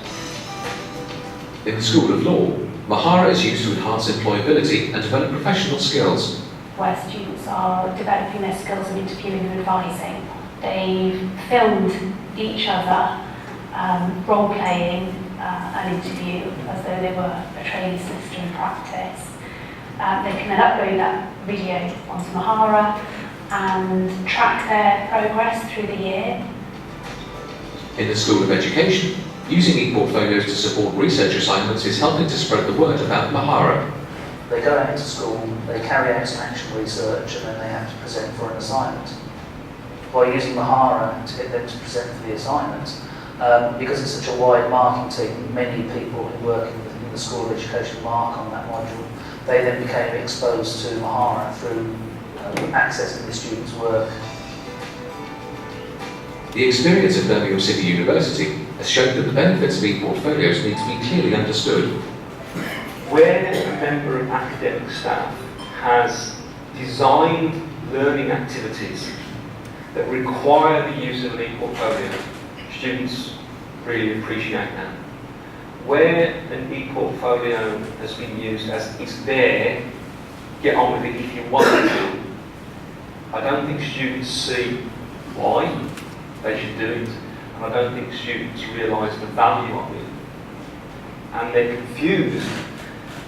In the School of Law, Mahara is used to enhance employability and develop professional skills. Where students are developing their skills of interviewing and advising. They've filmed each other role-playing an interview as though they were a trainee solicitor in practice. They can then upload that video onto Mahara and track their progress through the year. In the School of Education, using ePortfolios to support research assignments is helping to spread the word about Mahara. They go out into school, they carry out some action research, and then they have to present for an assignment. by using Mahara to get them to present for the assignment. Because it's such a wide marking team, many people who work in the School of Education mark on that module. They then became exposed to Mahara through accessing the students' work. The experience at Birmingham City University has shown that the benefits of ePortfolios need to be clearly understood. Where a member of academic staff has designed learning activities that require the use of an ePortfolio, students really appreciate that. Where an ePortfolio has been used as it's there, get on with it if you want to, I don't think students see why they should do it, and I don't think students realise the value of it. And they're confused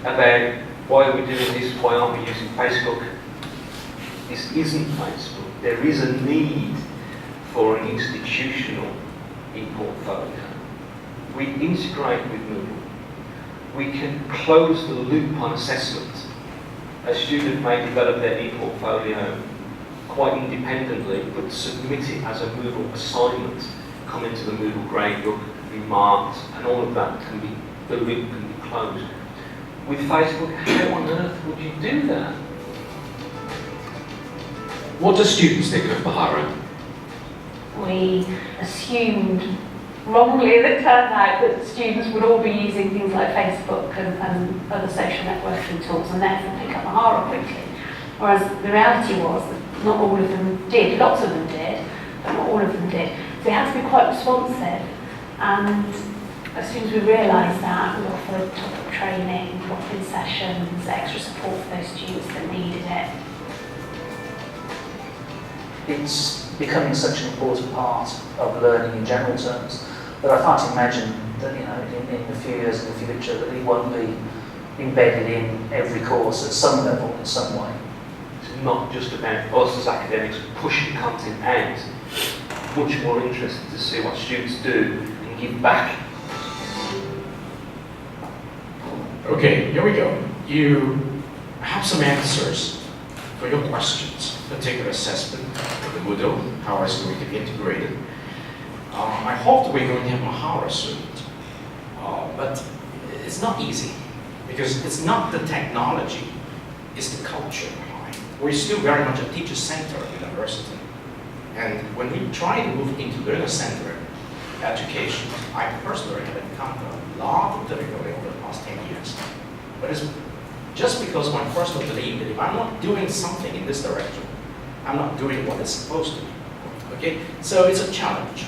about why are we doing this, why aren't we using Facebook? This isn't Facebook. There is a need for an institutional ePortfolio. We integrate with Moodle. We can close the loop on assessment. A student may develop their ePortfolio quite independently, but submit it as a Moodle assignment, come into the Moodle gradebook, be marked, and all of that can be, the loop can be closed. With Facebook, how on earth would you do that? What do students think of Mahara? We assumed wrongly that it turned out that students would all be using things like Facebook and other social networking tools and therefore pick up Mahara quickly. Whereas the reality was that not all of them did. Lots of them did, but not all of them did. So we had to be quite responsive. And as soon as we realised that, we offered topic training, drop-in sessions, extra support for those students that needed it. It's becoming such an important part of learning in general terms that I can't imagine that, you know, in a few years in the future that it won't be embedded in every course at some level in some way. It's not just about us as academics pushing content out. Much more interested to see what students do and give back. Okay, here we go. You have some answers for your questions. Particular assessment of the Moodle, how it's going to be integrated. I hope that we're going to have Mahara soon. But it's not easy because it's not the technology, it's the culture behind. We're still very much a teacher-centered university. And when we try to move into learner-centered education, I personally have encountered a lot of difficulty over the past 10 years. But it's just because my personal belief that if I'm not doing something in this direction, I'm not doing what it's supposed to be. Okay? So it's a challenge.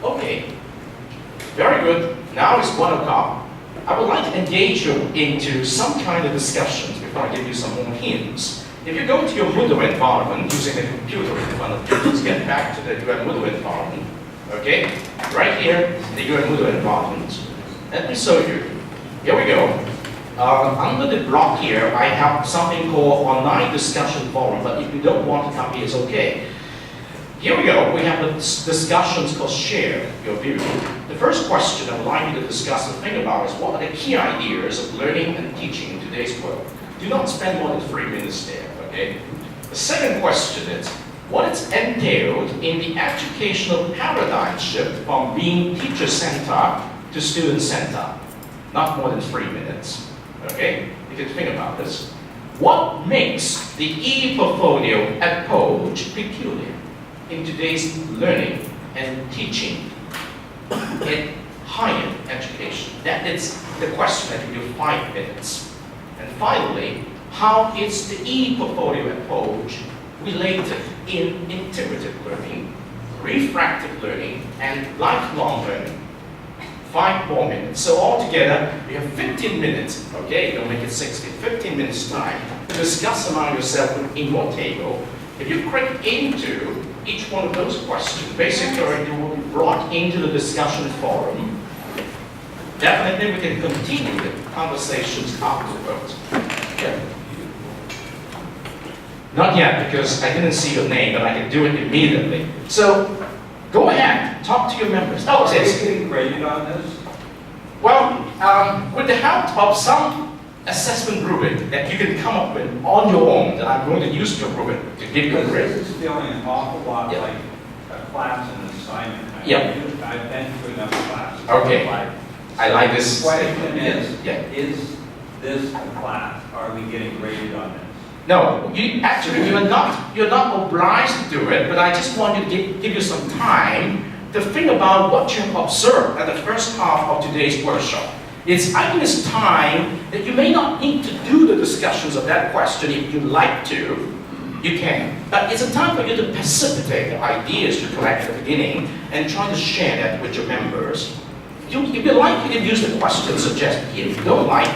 Okay. Very good. Now it's 1 o'clock. I would like to engage you into some kind of discussions before I give you some more hints. If you go to your Moodle environment using a computer in front of you, let's get back to the Moodle environment. Okay? Right here, the Moodle environment. Let me show you. Here we go. Under the block here, I have something called online discussion forum, but if you don't want to copy, it's okay. Here we go, we have the discussions called share your view. The first question I would like you to discuss and think about is what are the key ideas of learning and teaching in today's world? Do not spend more than 3 minutes there, okay? The second question is, what is entailed in the educational paradigm shift from being teacher-centered to student-centered? Not more than 3 minutes. Okay, you can think about this. What makes the ePortfolio approach peculiar in today's learning and teaching in higher education? That is the question that we do 5 minutes. And finally, how is the ePortfolio approach related in integrative learning, refractive learning, and lifelong learning? 5 more minutes. So altogether, we have 15 minutes, okay? Don't make it 60. 15 minutes time to discuss among yourself in your table. If you click into each one of those questions, basically you will be brought into the discussion forum. Definitely we can continue the conversations afterwards. Okay. Not yet, because I didn't see your name, but I can do it immediately. So, go ahead, talk to your members. Are you getting graded on this? Well, with the help of some assessment rubric that you can come up with on your own, that I'm going to use your rubric to give you a grade. This is feeling an awful lot like a class and an assignment. I've been through enough classes. Okay. I like this. The question is this a class? Are we getting graded on this? No, you're not obliged to do it, but I just want to give you some time to think about what you have observed at the first half of today's workshop. I think it's time that you may not need to do the discussions of that question if you like to. You can. But it's a time for you to precipitate the ideas you collect at the beginning and try to share that with your members. If you like, you can use the question suggested here. If you don't like,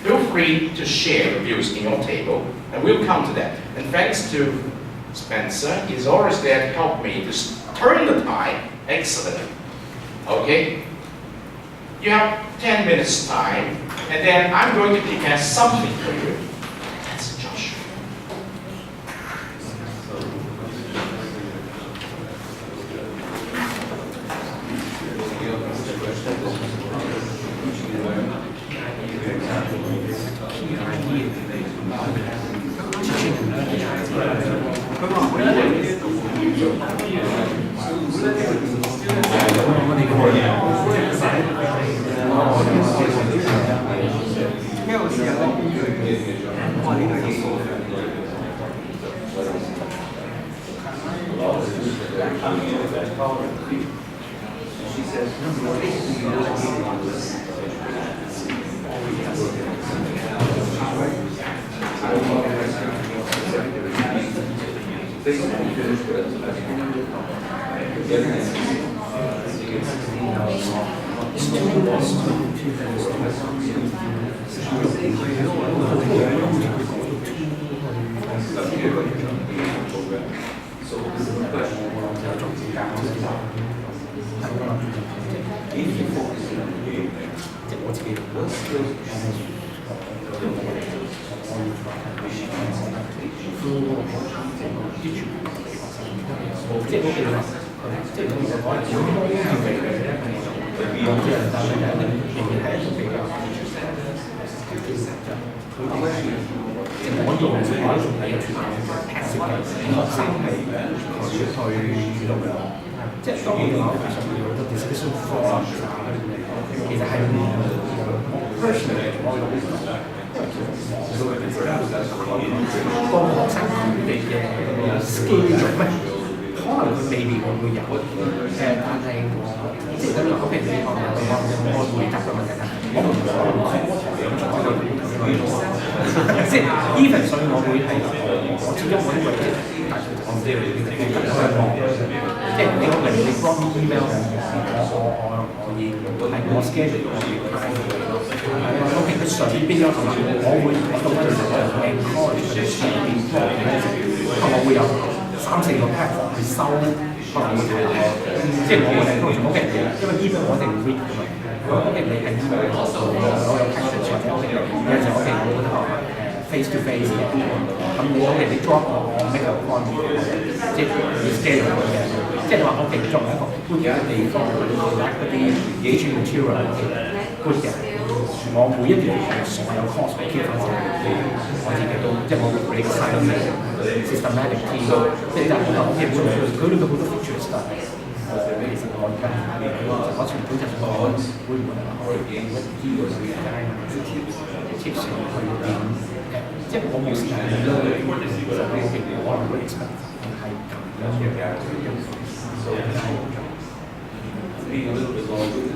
feel free to share your views in your table, and we'll come to that. And thanks to Spencer, he's always there to help me to turn the tide. Excellent. Okay? You have 10 minutes time, and then I'm going to prepare something for you. That's Joshua. face to face 嘅，咁你 drop 我 make a point， 即係你 scale 佢嘅，即係你話我哋作為一個 good 嘅地方，嗰啲 teaching material good 嘅，我每一年所有 course 我 keep 翻自己，我自己都即係我會 break 晒咁嘅 systematic team， 即係我基本上佢裏面好多 features 但係其實我而家我全本就想講會唔會可以用一啲嘅 tips 去點？即係我冇時間去咯，其實我唔會 expect 係咁樣嘅，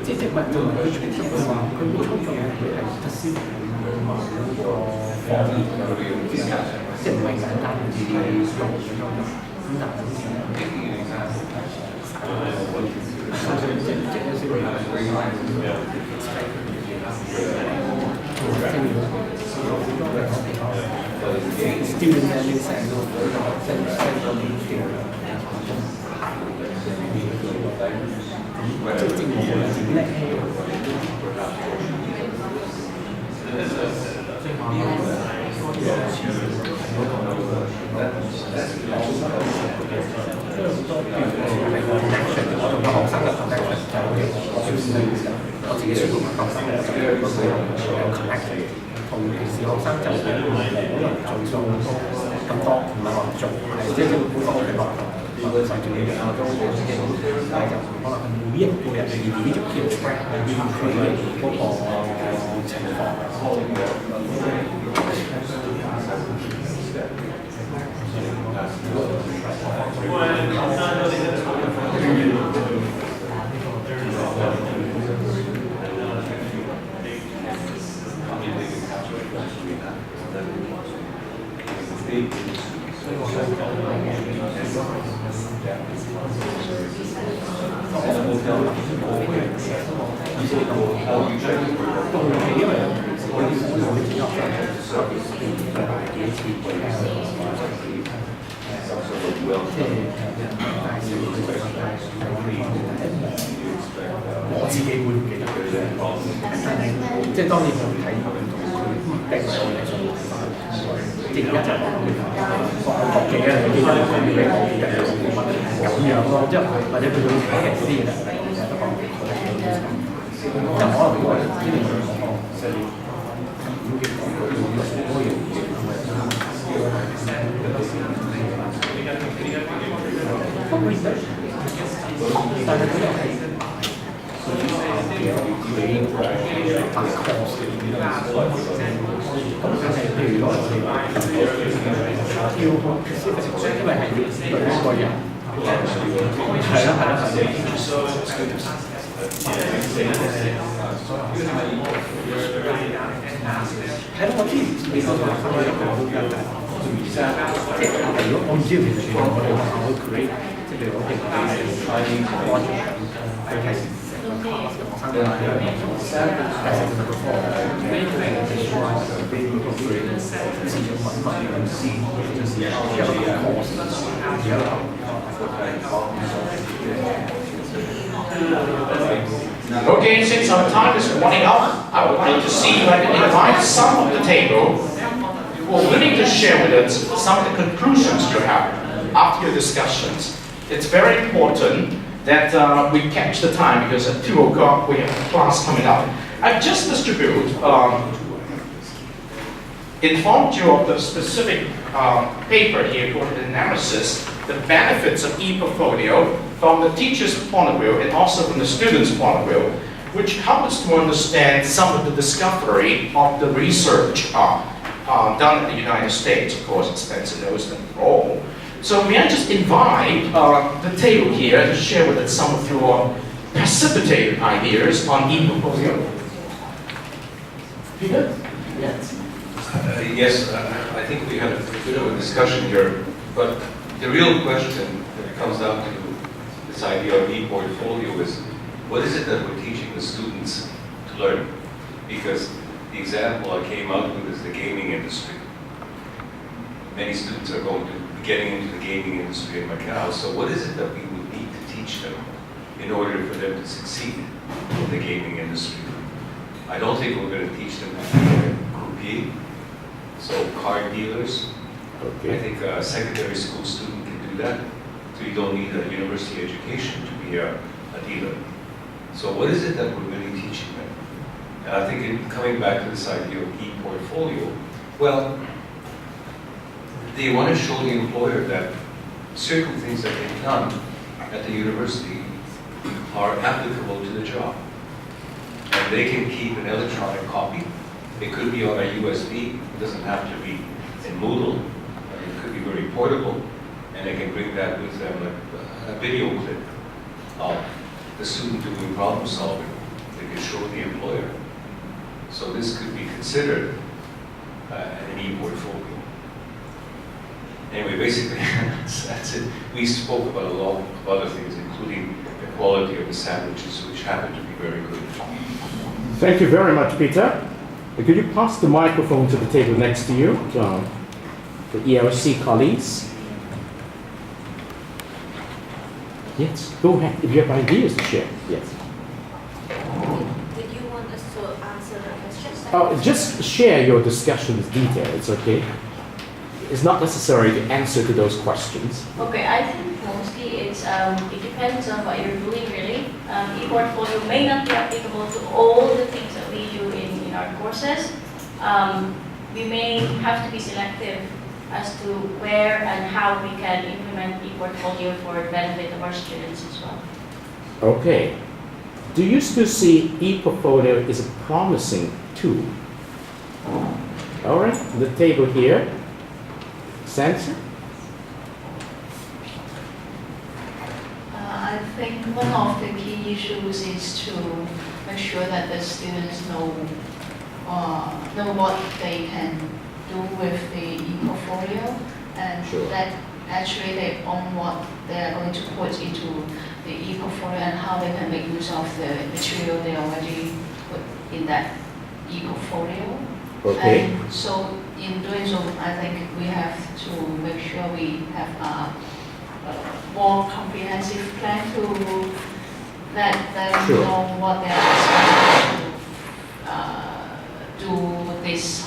即係唔係佢全天佢話佢冇操作佢係特先某個方面嘅，即係唔係簡單好似啲用咁但係好似即係有少student learning 成個即係個面條咁即係正我自己叻我同個學生嘅 connection 就我自己選同埋學生我自己有 connection。同其時學生就會可能做數咁多，唔係話做，係即係本科嘅內容，甚至你都但係就可能每一個人你自己做 keep track 佢嗰個情況。我自己會唔記得佢嘅，但係即係當然我睇佢定數嚟上睇翻，即係而家就係我記得你記得你講俾我記得咁樣咯，即係或者佢會睇嘅啲嘢咧，不過就可能因為呢啲嘢我所以要嘅講佢用咗好多嘢。但係佢又係大 course 咁就係譬如講要因為係對一個人係啦。係咯，我之前你嗰個分享好緊要，即係如果我唔知其實我哋學校會 create， 即係譬如我哋佢係成個 class 嘅學生嘅但係成個課，呢個係我哋需要俾呢個 create 自己揾物嘅思，就是一個 course， 而家Okay, since our time is running out, I would like to see if I can invite some of the table who are willing to share with us some of the conclusions you have after your discussions. It's very important that we catch the time because at 2 o'clock we have a class coming up. I've just distributed, informed you of the specific paper here called analysis, the benefits of ePortfolio from the teacher's point of view and also from the student's point of view, which helps us to understand some of the discovery of the research done in the United States. Of course, Spencer knows them all. So may I just invite the table here to share with us some of your precipitated ideas on ePortfolio. Peter? Yes. Yes, I think we had a bit of a discussion here, but the real question that comes down to this idea of ePortfolio is, what is it that we're teaching the students to learn? Because the example I came out with is the gaming industry. Many students are going to be getting into the gaming industry in Macau, so what is it that we would need to teach them in order for them to succeed in the gaming industry? I don't think we're going to teach them to be a croupier, so card dealers. Okay. I think a secondary school student can do that, so you don't need a university education to be a dealer. So what is it that we're really teaching them? And I think coming back to this idea of ePortfolio, well, they want to show the employer that certain things that they've done at the university are applicable to the job. And they can keep an electronic copy. It could be on a USB. It doesn't have to be in Moodle. It could be very portable. And they can bring that with them, like a video clip of the student doing problem solving. They can show the employer. So this could be considered an ePortfolio. Anyway, basically, that's it. We spoke about a lot of other things, including the quality of the sandwiches, which happen to be very good. Thank you very much, Peter. Could you pass the microphone to the table next to you, the ELC colleagues? Yes, go ahead. If you have ideas to share, yes. Did you want us to answer the questions? Just share your discussion with detail. It's okay. It's not necessary to answer to those questions. Okay, I think mostly it depends on what you're doing really. ePortfolio may not be applicable to all the things that we do in our courses. we may have to be selective as to where and how we can implement ePortfolio for the benefit of our students as well. Okay. Do you still see ePortfolio is a promising tool? All right, the table here. Sansa? I think one of the key issues is to make sure that the students know what they can do with the ePortfolio, and that actually they own what they are going to put into the ePortfolio and how they can make use of the material they already put in that ePortfolio. Okay. And so in doing so, I think we have to make sure we have a more comprehensive plan to let them know what they are expected to do this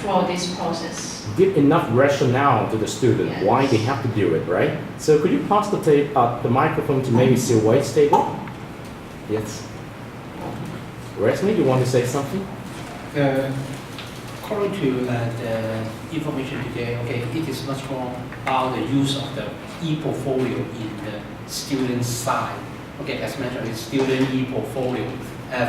through this process. Give enough rationale to the student why they have to do it, right? So could you pass the microphone to maybe Sir White's table? Yes. Resmi, you want to say something? According to the information today, okay, it is much more about the use of the ePortfolio in the student side. Okay, as mentioned, it's student ePortfolio.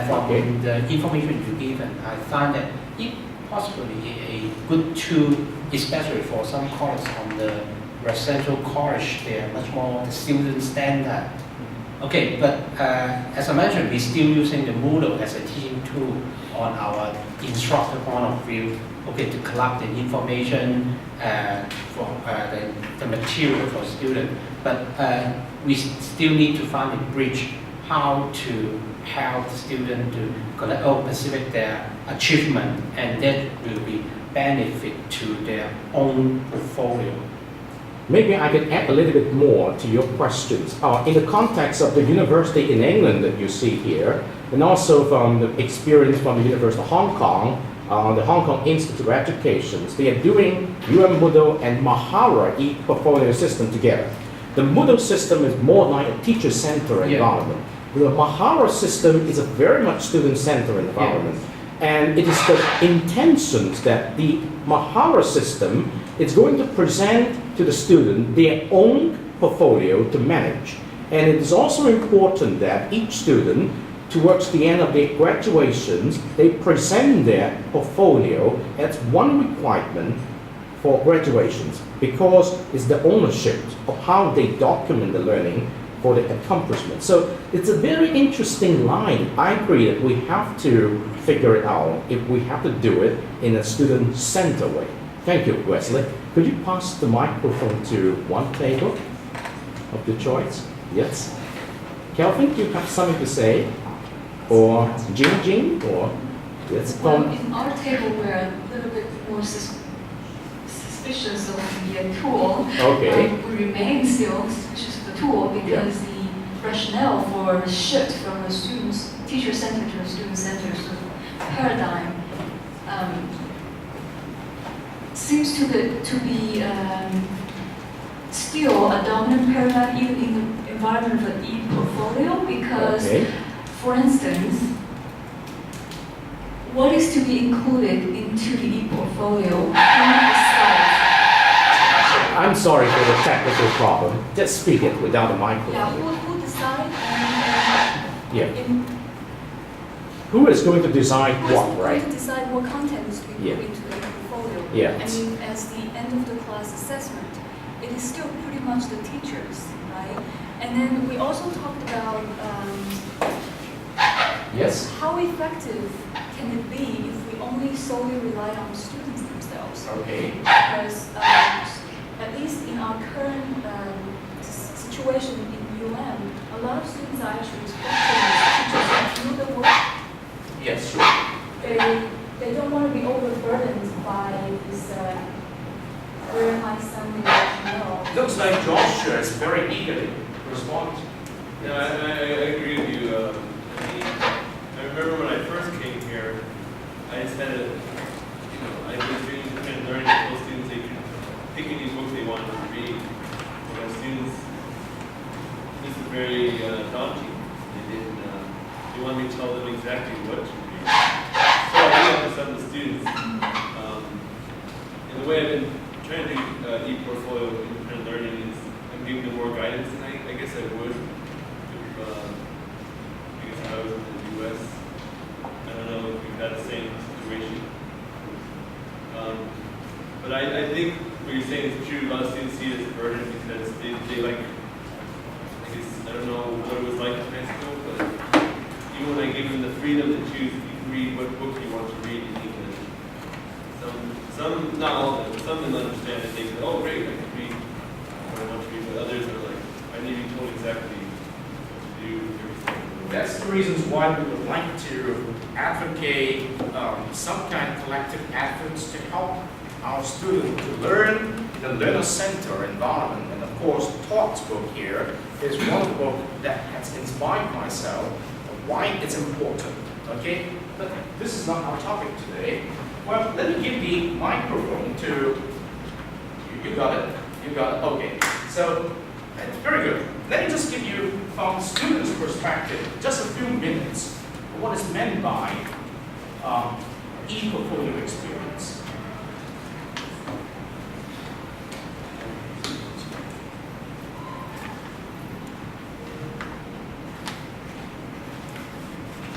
From the information you given, I find that it possibly a good tool, especially for some colleges on the residential college. They are much more the student standard. Okay, but as I mentioned, we're still using the Moodle as a teaching tool on our instructor point of view, okay, to collect the information for the material for students. But we still need to find a bridge how to help the student to collect specific their achievement, and that will be benefit to their own portfolio. Maybe I can add a little bit more to your questions. In the context of the university in England that you see here, and also from the experience from the University of Hong Kong, the Hong Kong Institute of Education, they are doing Moodle and Mahara ePortfolio system together. The Moodle system is more like a teacher-centered environment. The Mahara system is a very much student-centered environment. And it is the intentions that the Mahara system is going to present to the student their own portfolio to manage. And it is also important that each student, towards the end of their graduations, they present their portfolio as one requirement for graduations, because it's the ownership of how they document the learning for the accomplishment. So it's a very interesting line. I agree that we have to figure it out if we have to do it in a student-centered way. Thank you, Wesley. Could you pass the microphone to one table of the choice? Yes. Kelvin, do you have something to say? Or Jing, or yes? Well, in our table, we're a little bit more suspicious of the tool. Okay. We remain still suspicious of the tool because the rationale for the shift from the students, teacher-centered to a student-centered sort of paradigm seems to be still a dominant paradigm even in the environment of the ePortfolio, because, for instance, what is to be included into the ePortfolio? I'm sorry for the technical problem. Just speak it without a microphone. Yeah, who decides? Who is going to decide what, right? Who is going to decide what content is to be put into the portfolio? Yeah. I mean, as the end of the class assessment, it is still pretty much the teachers, right? And then we also talked about how effective can it be if we only solely rely on students themselves? Okay. Because at least in our current situation in UM, a lot of students are actually expecting teachers to do the work. Yes, sure. They don't want to be overburdened by this very high sounding rationale. Looks like Josh is very eager to respond. Yeah, I agree with you. I remember when I first came here, I just had I was really kind of learning that most students, they could pick any book they wanted to read. But students, this is very daunting. They wanted me to tell them exactly what to read. So idea for some of the students. In the way I've been trying to do ePortfolio independent learning is I'm giving them more guidance than I guess I would if I was in the US. I don't know if we've had the same situation. But I think what you're saying is true. A lot of students see it as a burden because they like, I guess, I don't know what it was like in high school, but even when I give them the freedom to choose, you can read what book you want to read, and you can, some, not all of them, but some of them understand and think, oh great, I can read what I want to read, but others are like, I need to be told exactly what to do. That's the reasons why we would like to advocate some kind of collective efforts to help our students to learn in a learner-centered environment. And of course, the Talks book here is one book that has inspired myself of why it's important. Okay, but this is not our topic today. Well, let me give the microphone to you. Got it. You got it. Okay. So very good. Let me just give you, from students' perspective, just a few minutes of what is meant by ePortfolio experience.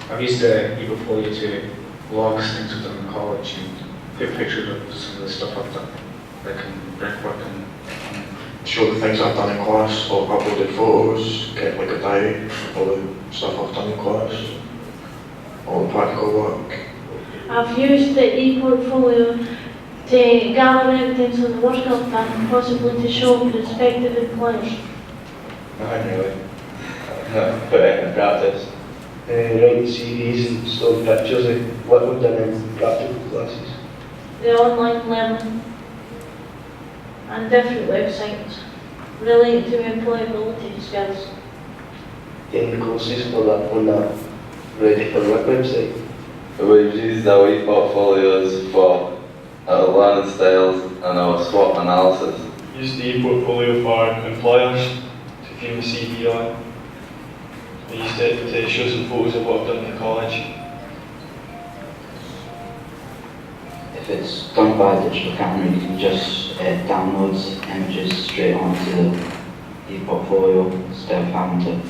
I've used the ePortfolio to log things I've done in college and take pictures of some of the stuff I've done, like in brickwork, and show the things I've done in class, or uploaded photos, get like a diary, all the stuff I've done in class, all the practical work. I've used the ePortfolio to gather evidence of the work I've done, possibly to show prospective employers. Not really. Put it in practice. Writing CVs and stuff, pictures of what we've done in practical classes. The online learning and different websites related to employability skills. Getting the courses for that on that ready for work website. We've used our ePortfolios for our learning styles and our SWOT analysis. Use the ePortfolio for employers to view the CV on. I used it to show some photos of what I've done in college. If it's done by a digital camera, you can just download images straight onto the ePortfolio instead of having to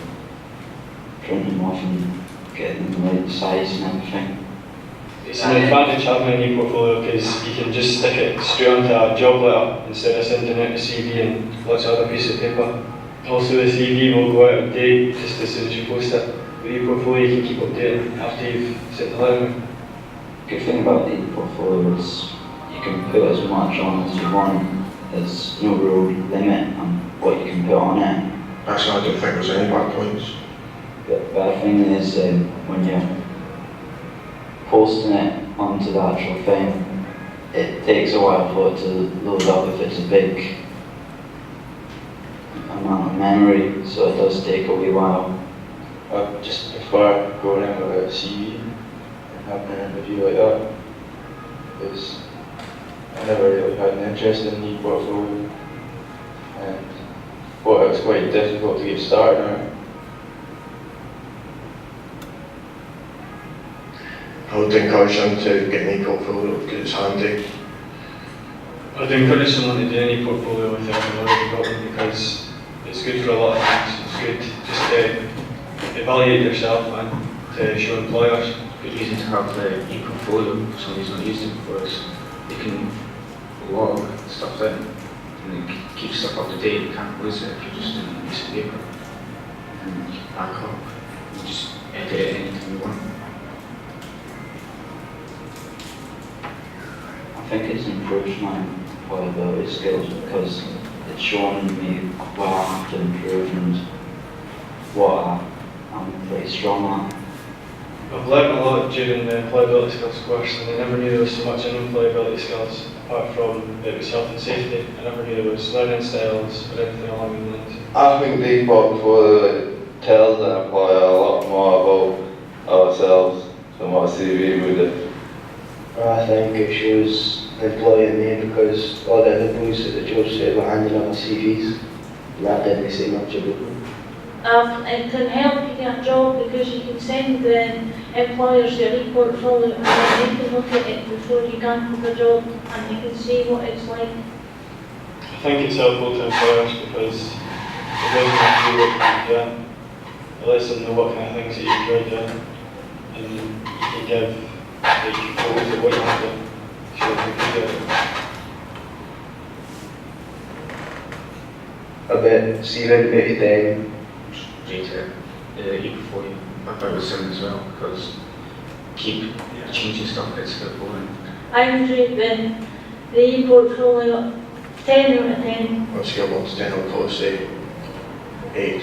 print them off and get them the right size and everything. It's an advantage having an ePortfolio because you can just stick it straight onto a job letter instead of sending out a CV and lots of other pieces of paper. Also, the CV will go out of date just as soon as you post it. With ePortfolio, you can keep updating after you've sent the letter. The good thing about the ePortfolio is you can put as much on as you want. There's no real limit on what you can put on it. Actually, I don't think there's any bad points. The bad thing is when you're posting it onto the actual thing, it takes a while for it to load up if it's a big amount of memory, so it does take a wee while. I just prefer going in with a CV and having an interview like that, because I never really had an interest in ePortfolio, and thought it was quite difficult to get started on it. I would encourage them to get an ePortfolio because it's handy. I'd encourage someone to do an ePortfolio if they haven't already got one because it's good for a lot of things. It's good just to evaluate yourself and to show employers. Good reason to have the ePortfolio if somebody's not used it before is they can log stuff in and they keep stuff up to date. You can't lose it if you're just doing a piece of paper. And you can back up and just edit it anytime you want. I think it's improved my employability skills because it's shown me where I have to improve and what I'm pretty strong at. I've learned a lot during the employability skills course, and I never knew there was so much in employability skills apart from it was health and safety. I never knew there was learning styles or anything along those lines. I think the ePortfolio tells an employer a lot more about ourselves than what a CV would do. I think it shows the employer in me because all the other boys at the job site were handing out CVs, and that didn't say much about them. It can help you get a job because you can send the employers your ePortfolio and then they can look at it before you go for the job and they can see what it's like? I think it's helpful to employers because it doesn't have to do what you've done. It lets them know what kind of things that you've tried doing, and you can give like photos of what you have done, so they can do it. I bet Stephen maybe then Data, ePortfolio. I thought it was similar as well because keep changing stuff gets a bit boring. I would rate the ePortfolio 10 out of 10. What's your most general close say? 8.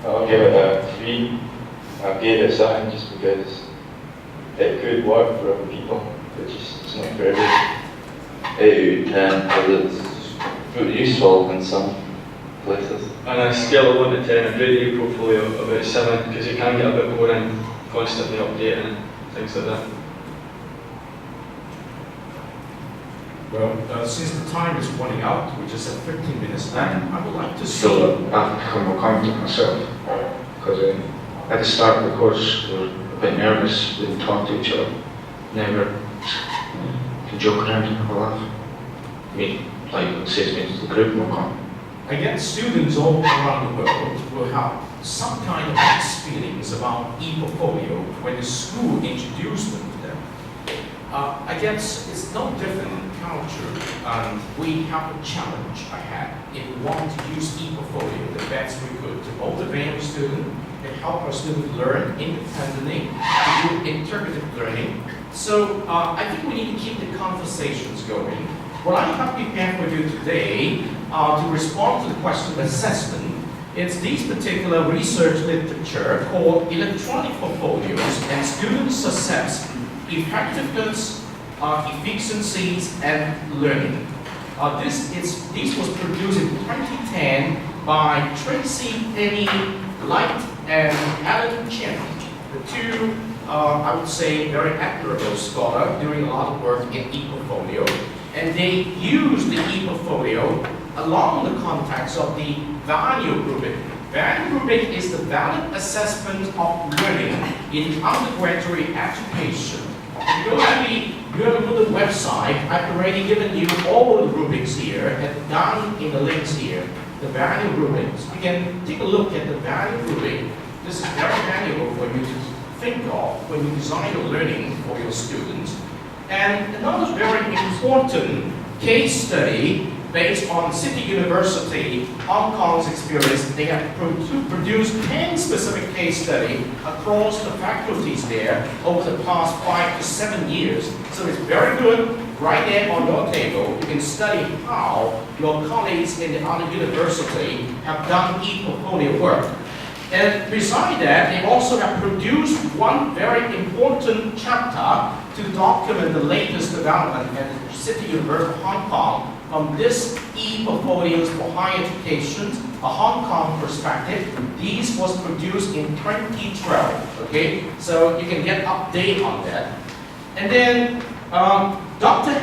I'll give it a 3. I gave it 7 just because it could work for other people, but just it's not for everyone. 8 out of 10 because it's really useful in some places. On a scale of 1 to 10, I'd rate the ePortfolio about 7 because it can get a bit boring, constantly updating and things like that. Well, since the time is running out, we just have 15 minutes left, I would like to see... So I've become more confident myself because at the start of the course we were a bit nervous, we didn't talk to each other, never can joke around and have a laugh. I mean, like it says makes the group more confident. Again, students all around the world will have some kind of experience about ePortfolio when the school introduced them to them. I guess it's no different in culture, and we have a challenge ahead. If we want to use ePortfolio the best we could to motivate our student and help our students learn independently, to do interpretive learning. So I think we need to keep the conversations going. What I have prepared for you today to respond to the question assessment, it's these particular research literature called electronic portfolios and student success, effectiveness, efficiencies, and learning. This was produced in 2010 by Tracy Penny Light and Alan Chen, the two, I would say, very admirable scholars doing a lot of work in ePortfolio. And they use the ePortfolio along the context of the value rubric. Value rubric is the valid assessment of learning in undergraduate education. If you go to the Moodle website, I've already given you all the rubrics here and down in the links here, the value rubrics. You can take a look at the value rubric. This is very valuable for you to think of when you design your learning for your students. And another very important case study based on City University, Hong Kong's experience. They have produced 10 specific case studies across the faculties there over the past 5 to 7 years. So it's very good. Right there on your table, you can study how your colleagues in the other university have done ePortfolio work. And beside that, they also have produced one very important chapter to document the latest development at the City University of Hong Kong from this ePortfolios for higher education, a Hong Kong perspective. This was produced in 2012, okay? So you can get update on that. And then Dr.